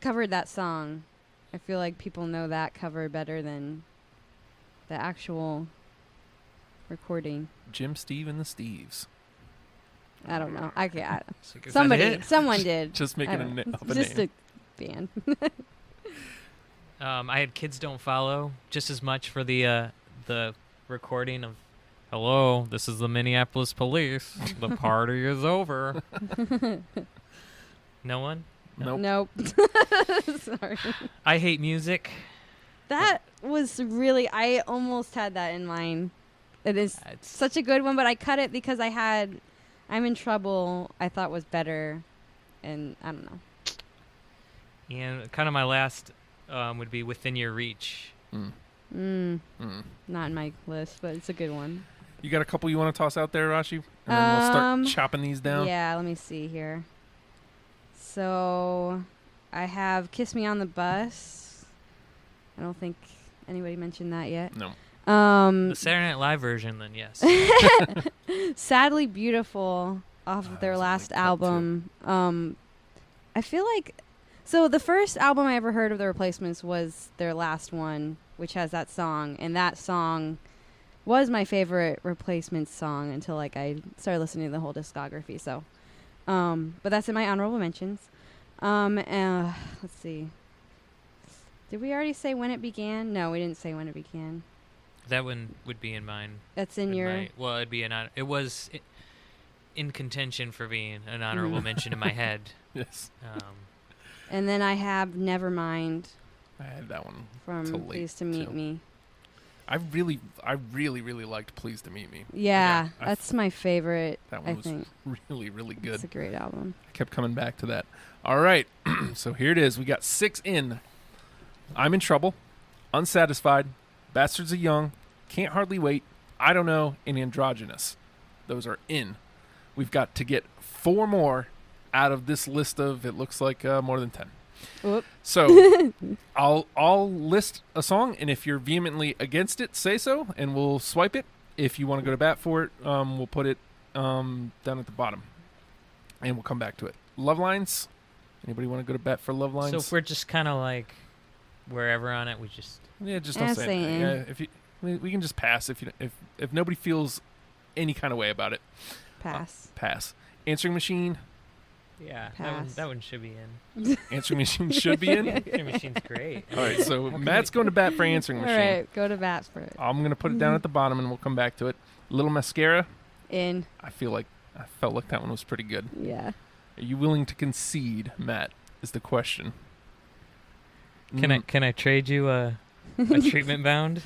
Speaker 7: Covered that song. I feel like people know that cover better than the actual recording.
Speaker 5: Jim, Steve, and the Steves.
Speaker 7: I don't know. I can't.
Speaker 6: Is that
Speaker 7: Somebody,
Speaker 6: it?
Speaker 7: someone did.
Speaker 5: Just
Speaker 7: I
Speaker 5: making
Speaker 7: don't know.
Speaker 5: up a
Speaker 7: Just
Speaker 5: name.
Speaker 7: a band.
Speaker 6: I had Kids Don't Follow just as much for the recording of "Hello, this is the Minneapolis Police. The party is over." No one.
Speaker 5: Nope.
Speaker 7: Nope. Sorry.
Speaker 6: I Hate Music.
Speaker 7: That was really. I almost had that in mind. It is
Speaker 6: It's
Speaker 7: such a good one, but I cut it because I had "I'm in Trouble." I thought was better, and I don't know.
Speaker 6: and kind of my last would be Within Your Reach.
Speaker 5: Mm.
Speaker 7: Not in my list, but it's a good one.
Speaker 5: You got a couple you want to toss out there, Rashi? And then we'll start chopping these down.
Speaker 7: Yeah, let me see here. So, I have "Kiss Me on the Bus." I don't think anybody mentioned that yet.
Speaker 5: No.
Speaker 6: The Saturday Night Live version, then yes.
Speaker 7: "Sadly Beautiful" off of their
Speaker 5: that's
Speaker 7: last
Speaker 5: my top two.
Speaker 7: album. I feel like so the first album I ever heard of The Replacements was their last one, which has that song, and that song was my favorite Replacements song until like I started listening to the whole discography. So, but that's in my honorable mentions. Let's see. Did we already say When It Began? No, we didn't say When It Began.
Speaker 6: That one would be in mine.
Speaker 7: That's in your.
Speaker 6: Well, it'd be it was in contention for being an honorable mention in my head.
Speaker 5: Yes.
Speaker 7: And then I have Nevermind
Speaker 5: I had that one.
Speaker 7: from
Speaker 5: Till late,
Speaker 7: Pleased to Meet
Speaker 5: too.
Speaker 7: Me.
Speaker 5: I really liked Pleased to Meet Me.
Speaker 7: Yeah,
Speaker 5: I
Speaker 7: that's my favorite.
Speaker 5: That
Speaker 7: I
Speaker 5: one was
Speaker 7: think
Speaker 5: really, really good.
Speaker 7: it's a great album.
Speaker 5: I kept coming back to that. All right. So here it is. We got 6 in. I'm in Trouble, Unsatisfied, Bastards of Young, Can't Hardly Wait, I Don't Know, and Androgynous. Those are in. We've got to get 4 more out of this list of, it looks like, more than 10.
Speaker 7: Whoop.
Speaker 5: So I'll list a song, and if you're vehemently against it, say so, and we'll swipe it. If you want to go to bat for it, we'll put it down at the bottom, and we'll come back to it. Love Lines. Anybody want to go to bat for Love Lines?
Speaker 6: So if we're just kind of like wherever on it, we just
Speaker 5: just don't say anything.
Speaker 7: in.
Speaker 5: If you, we can just pass if nobody feels any kind of way about it.
Speaker 7: Pass.
Speaker 5: Pass. Answering Machine.
Speaker 7: Pass.
Speaker 6: that one should be in.
Speaker 5: Answering Machine should be in.
Speaker 6: Answering Machine's great.
Speaker 5: All right, so Matt's going to bat for Answering
Speaker 7: All
Speaker 5: Machine.
Speaker 7: right, go to bat for it.
Speaker 5: I'm going to put it down at the bottom, and we'll come back to it. Little Mascara.
Speaker 7: In.
Speaker 5: I felt like that one was pretty good.
Speaker 7: Yeah.
Speaker 5: Are you willing to concede, Matt? Is the question.
Speaker 6: Can I trade you a treatment bound?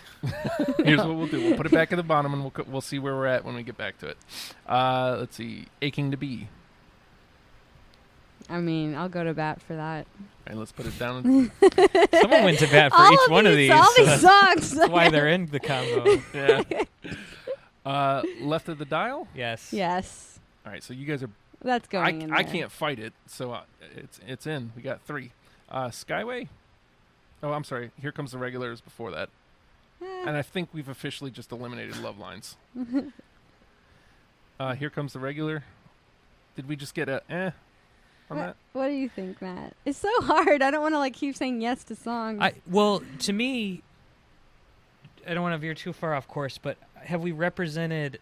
Speaker 5: Here's what we'll do. We'll put it back at the bottom, and we'll see where we're at when we get back to it. Let's see. Aching to Be.
Speaker 7: I mean, I'll go to bat for that.
Speaker 5: All right, let's put it down.
Speaker 6: Someone went to bat for
Speaker 7: all
Speaker 6: each
Speaker 7: of
Speaker 6: one of
Speaker 7: these,
Speaker 6: these.
Speaker 7: all
Speaker 6: so
Speaker 7: these songs.
Speaker 6: that's why they're in the combo.
Speaker 5: Yeah. Left of the Dial.
Speaker 6: Yes.
Speaker 7: Yes.
Speaker 5: All right, so you guys are.
Speaker 7: That's going in
Speaker 5: I
Speaker 7: there.
Speaker 5: can't fight it, so it's in. We got 3. Skyway. Oh, I'm sorry. Here Comes the Regulars before that, and I think we've officially just eliminated Love Lines. Here Comes the Regular. Did we just get a on that?
Speaker 7: What do you think, Matt? It's so hard. I don't want to keep saying yes to songs.
Speaker 6: Well, to me, I don't want to veer too far off course, but have we represented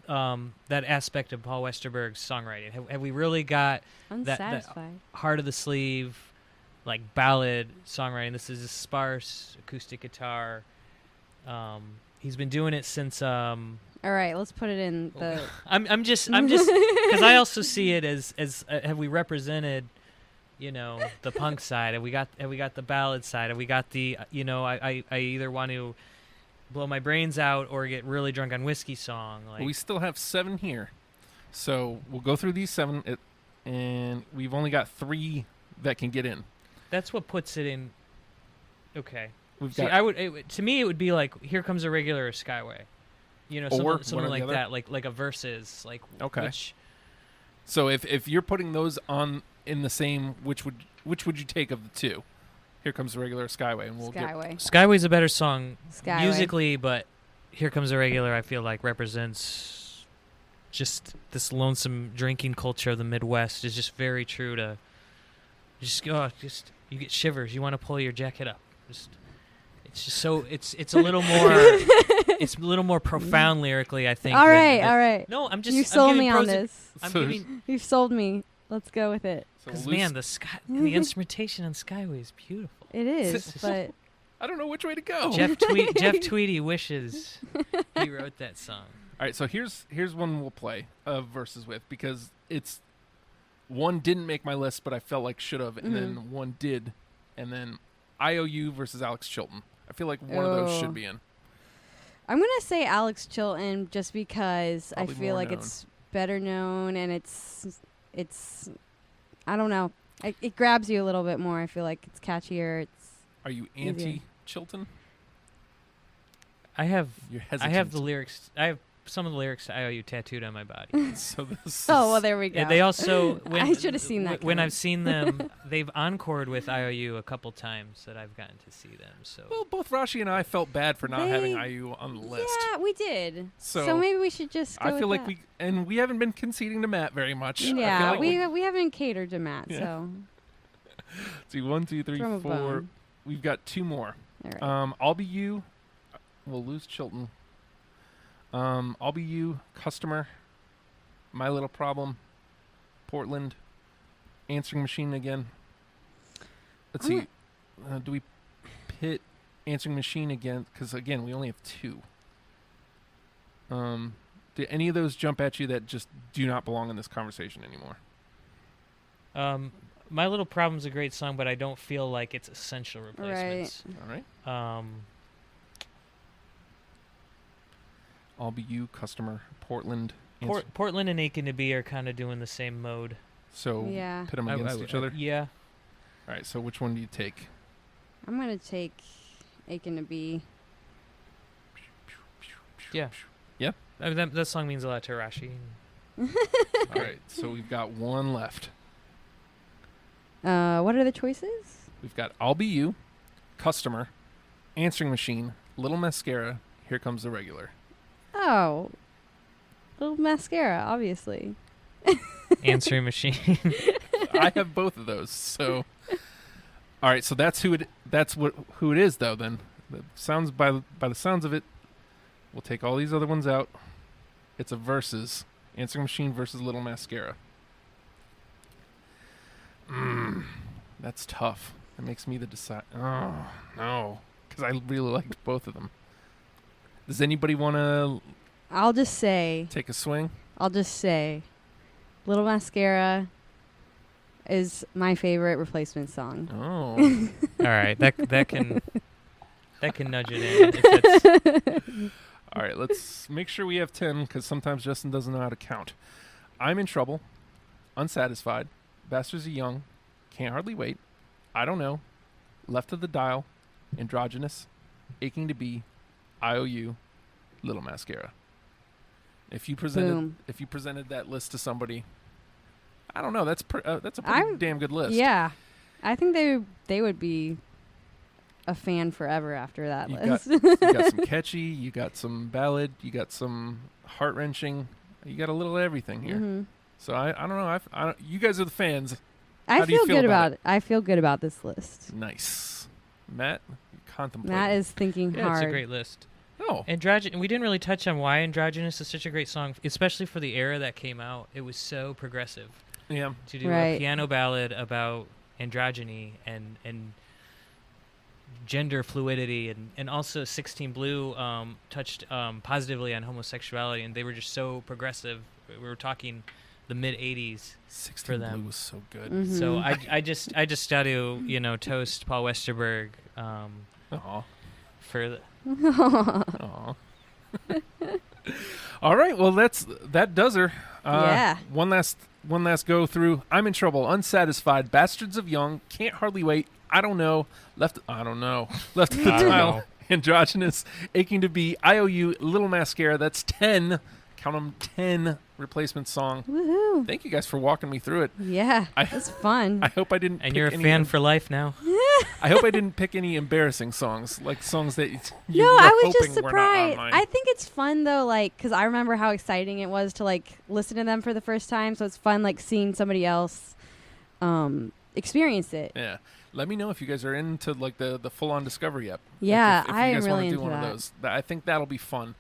Speaker 6: that aspect of Paul Westerberg's songwriting? Have we really got that
Speaker 7: Unsatisfied.
Speaker 6: heart of the sleeve, like ballad songwriting? This is a sparse acoustic guitar. He's been doing it since.
Speaker 7: All right, let's put it in the.
Speaker 6: I'm just because I also see it as have we represented, the punk side? Have we got the ballad side? Have we got the I either want to blow my brains out or get really drunk on whiskey song? Like,
Speaker 5: Well, we still have 7 here, so we'll go through these 7, and we've only got 3 that can get in.
Speaker 6: that's what puts it in. Okay.
Speaker 5: We've
Speaker 6: See,
Speaker 5: got
Speaker 6: to me it would be like Here Comes a Regular or Skyway.
Speaker 5: Or
Speaker 6: Something
Speaker 5: one or
Speaker 6: like
Speaker 5: the other?
Speaker 6: that, like a versus, like
Speaker 5: Okay.
Speaker 6: Which,
Speaker 5: So if you're putting those on in the same, which would you take of the 2? Here Comes the Regular Skyway, and we'll
Speaker 7: Skyway.
Speaker 6: Skyway's a better song
Speaker 7: Skyway.
Speaker 6: musically, but Here Comes a Regular I feel like represents just this lonesome drinking culture of the Midwest. Is just very true to just you get shivers. You want to pull your jacket up. It's just so it's a little more it's a little more profound lyrically, I think.
Speaker 7: All right.
Speaker 6: No, I'm just
Speaker 7: You
Speaker 6: I'm
Speaker 7: sold
Speaker 6: giving
Speaker 7: me on
Speaker 6: pros and-
Speaker 7: this.
Speaker 6: I'm
Speaker 5: So-
Speaker 6: giving
Speaker 7: You've sold me. Let's go with it.
Speaker 5: So
Speaker 6: because
Speaker 5: loose-
Speaker 6: man, the instrumentation on Skyway is beautiful.
Speaker 7: It is, but
Speaker 5: I don't know which way to go.
Speaker 6: Jeff Tweedy wishes he wrote that song.
Speaker 5: All right, so here's one we'll play verses with, because it's one didn't make my list, but I felt like should have, and then one did, and then IOU versus Alex Chilton. I feel like one of those
Speaker 7: Oh.
Speaker 5: should be in.
Speaker 7: I'm gonna say Alex Chilton just because
Speaker 5: Probably
Speaker 7: I feel
Speaker 5: more
Speaker 7: like
Speaker 5: known.
Speaker 7: it's better known and it's I don't know. It grabs you a little bit more. I feel like it's catchier. It's
Speaker 5: Are you
Speaker 7: Easier.
Speaker 5: anti-Chilton?
Speaker 6: I have
Speaker 5: You're
Speaker 6: I
Speaker 5: hesitant.
Speaker 6: have the lyrics. I have some of the lyrics to IOU tattooed on my body.
Speaker 5: So this
Speaker 7: oh
Speaker 5: is-
Speaker 7: well, there we go.
Speaker 6: Yeah, they also.
Speaker 7: I should have seen that.
Speaker 6: When
Speaker 7: coming.
Speaker 6: I've seen them, they've encored with IOU a couple times that I've gotten to see them. So
Speaker 5: Well, both Rashi and I felt bad for not having
Speaker 7: They-
Speaker 5: IU on the list.
Speaker 7: Yeah, we did.
Speaker 5: So,
Speaker 7: So maybe we should just. Go
Speaker 5: I feel
Speaker 7: with
Speaker 5: like
Speaker 7: that.
Speaker 5: we haven't been conceding to Matt very much. I feel
Speaker 7: Yeah,
Speaker 5: like
Speaker 7: we haven't catered to Matt,
Speaker 5: Yeah.
Speaker 7: so
Speaker 5: see 1, 2, 3,
Speaker 7: from a
Speaker 5: 4.
Speaker 7: bone.
Speaker 5: We've got 2 more.
Speaker 7: All right.
Speaker 5: I'll Be You. We'll lose Chilton. I'll Be You. Customer. My Little Problem. Portland. Answering Machine again. Let's see. Do we pit Answering Machine again? Because again, we only have 2. Do any of those jump at you that just do not belong in this conversation anymore?
Speaker 6: My Little Problem's a great song, but I don't feel like it's essential replacements.
Speaker 5: All right. I'll Be You. Customer. Portland.
Speaker 6: Portland and Aiken to Be are kind of doing the same mode.
Speaker 5: So
Speaker 7: Yeah.
Speaker 5: pit them against each other.
Speaker 6: Yeah.
Speaker 5: All right. So which one do you take?
Speaker 7: I'm gonna take Aiken to Be.
Speaker 6: Yeah.
Speaker 5: Yeah.
Speaker 6: I mean, that song means a lot to Arashi.
Speaker 5: All right, so we've got one left.
Speaker 7: What are the choices?
Speaker 5: We've got I'll Be You, Customer, Answering Machine, Little Mascara, Here Comes the Regular.
Speaker 7: Oh, Little Mascara, obviously.
Speaker 6: Answering Machine.
Speaker 5: I have both of those. So, all right. So that's who it is though. Then it sounds by the sounds of it, we'll take all these other ones out. It's a versus Answering Machine versus Little Mascara. That's tough. That makes me the decide. Oh no, because I really liked both of them. Does anybody want to
Speaker 7: I'll just say,
Speaker 5: take a swing?
Speaker 7: Little Mascara is my favorite Replacement song.
Speaker 5: Oh.
Speaker 6: All right, that can nudge it in. If that's,
Speaker 5: All right, let's make sure we have 10 because sometimes Justin doesn't know how to count. I'm in Trouble, Unsatisfied, Bastards of Young, Can't Hardly Wait, I Don't Know, Left of the Dial, Androgynous, Aching to Be, IOU, Little Mascara. If you presented that list to somebody, I don't know. That's a pretty damn good list.
Speaker 7: Yeah, I think they would be a fan forever after that list.
Speaker 5: You got some catchy, you got some ballad, you got some heart wrenching, you got a little of everything here.
Speaker 7: Mm-hmm.
Speaker 5: So I don't know. You guys are the fans.
Speaker 7: I
Speaker 5: How do you
Speaker 7: feel
Speaker 5: feel
Speaker 7: good
Speaker 5: about
Speaker 7: about it. I feel good about this list.
Speaker 5: Nice, Matt. You contemplating.
Speaker 7: Matt is thinking
Speaker 6: yeah,
Speaker 7: hard.
Speaker 6: it's a great list.
Speaker 5: Oh,
Speaker 6: We didn't really touch on why Androgynous is such a great song, especially for the era that came out. It was so progressive
Speaker 5: yeah.
Speaker 6: to do a
Speaker 7: Right.
Speaker 6: piano ballad about androgyny and gender fluidity, and also 16 Blue touched positively on homosexuality, and they were just so progressive. We were talking the mid 80s
Speaker 5: 16
Speaker 6: for them.
Speaker 5: Blue was so good.
Speaker 7: Mhm.
Speaker 6: So I just got to toast Paul Westerberg
Speaker 5: Aw.
Speaker 6: for the,
Speaker 5: Aw. All right. Well, that does her.
Speaker 7: Yeah.
Speaker 5: One last go through. I'm in Trouble, Unsatisfied, Bastards of Young, Can't Hardly Wait, I Don't Know, Left of the Dial, Androgynous, Aching to Be, IOU, Little Mascara. That's 10. Count them, 10 replacement song.
Speaker 7: Woohoo!
Speaker 5: Thank you guys for walking me through it.
Speaker 7: Yeah, it's fun.
Speaker 5: I hope I didn't.
Speaker 6: and
Speaker 5: pick
Speaker 6: you're a
Speaker 5: any
Speaker 6: fan for life now.
Speaker 5: I hope I didn't pick any embarrassing songs, like songs that you
Speaker 7: No,
Speaker 5: were
Speaker 7: I was
Speaker 5: hoping
Speaker 7: just
Speaker 5: were not on
Speaker 7: surprised.
Speaker 5: mine.
Speaker 7: I think it's fun though, like, because I remember how exciting it was to like listen to them for the first time. So it's fun, like seeing somebody else experience it.
Speaker 5: Yeah. Let me know if you guys are into like the full-on Discovery app.
Speaker 7: Yeah,
Speaker 5: like if
Speaker 7: I
Speaker 5: you
Speaker 7: am
Speaker 5: guys
Speaker 7: really
Speaker 5: wanna do
Speaker 7: into
Speaker 5: one
Speaker 7: that.
Speaker 5: of those. I think that'll be fun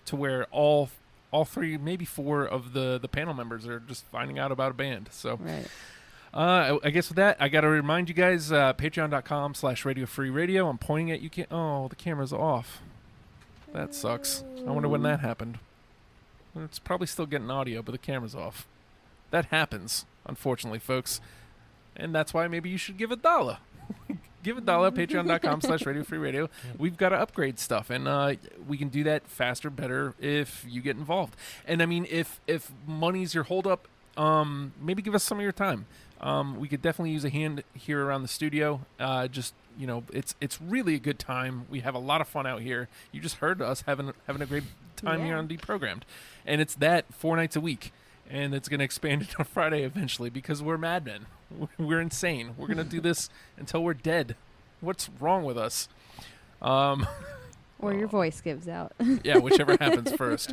Speaker 5: to where all three, maybe four of the panel members are just finding out about a band. So
Speaker 7: Right.
Speaker 5: I guess with that, I got to remind you guys, patreon.com/Radio Free Radio. I'm pointing at you. The camera's off. That sucks. I wonder when that happened. It's probably still getting audio, but the camera's off. That happens, unfortunately, folks. And that's why maybe you should give $1. Give $1, patreon.com/Radio Free Radio. We've got to upgrade stuff, and we can do that faster, better if you get involved. And I mean, if money's your holdup, maybe give us some of your time. We could definitely use a hand here around the studio. It's really a good time. We have a lot of fun out here. You just heard us having a great time here on Deprogrammed, and it's that 4 nights a week. And it's going to expand it on Friday eventually because we're madmen. We're insane. We're going to do this until we're dead. What's wrong with us?
Speaker 7: Or your voice gives out.
Speaker 5: Yeah, whichever happens first.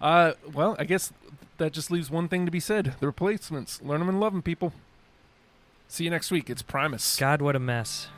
Speaker 5: Well, I guess that just leaves one thing to be said. The Replacements. Learn them and love them, people. See you next week. It's Primus.
Speaker 6: God, what a mess.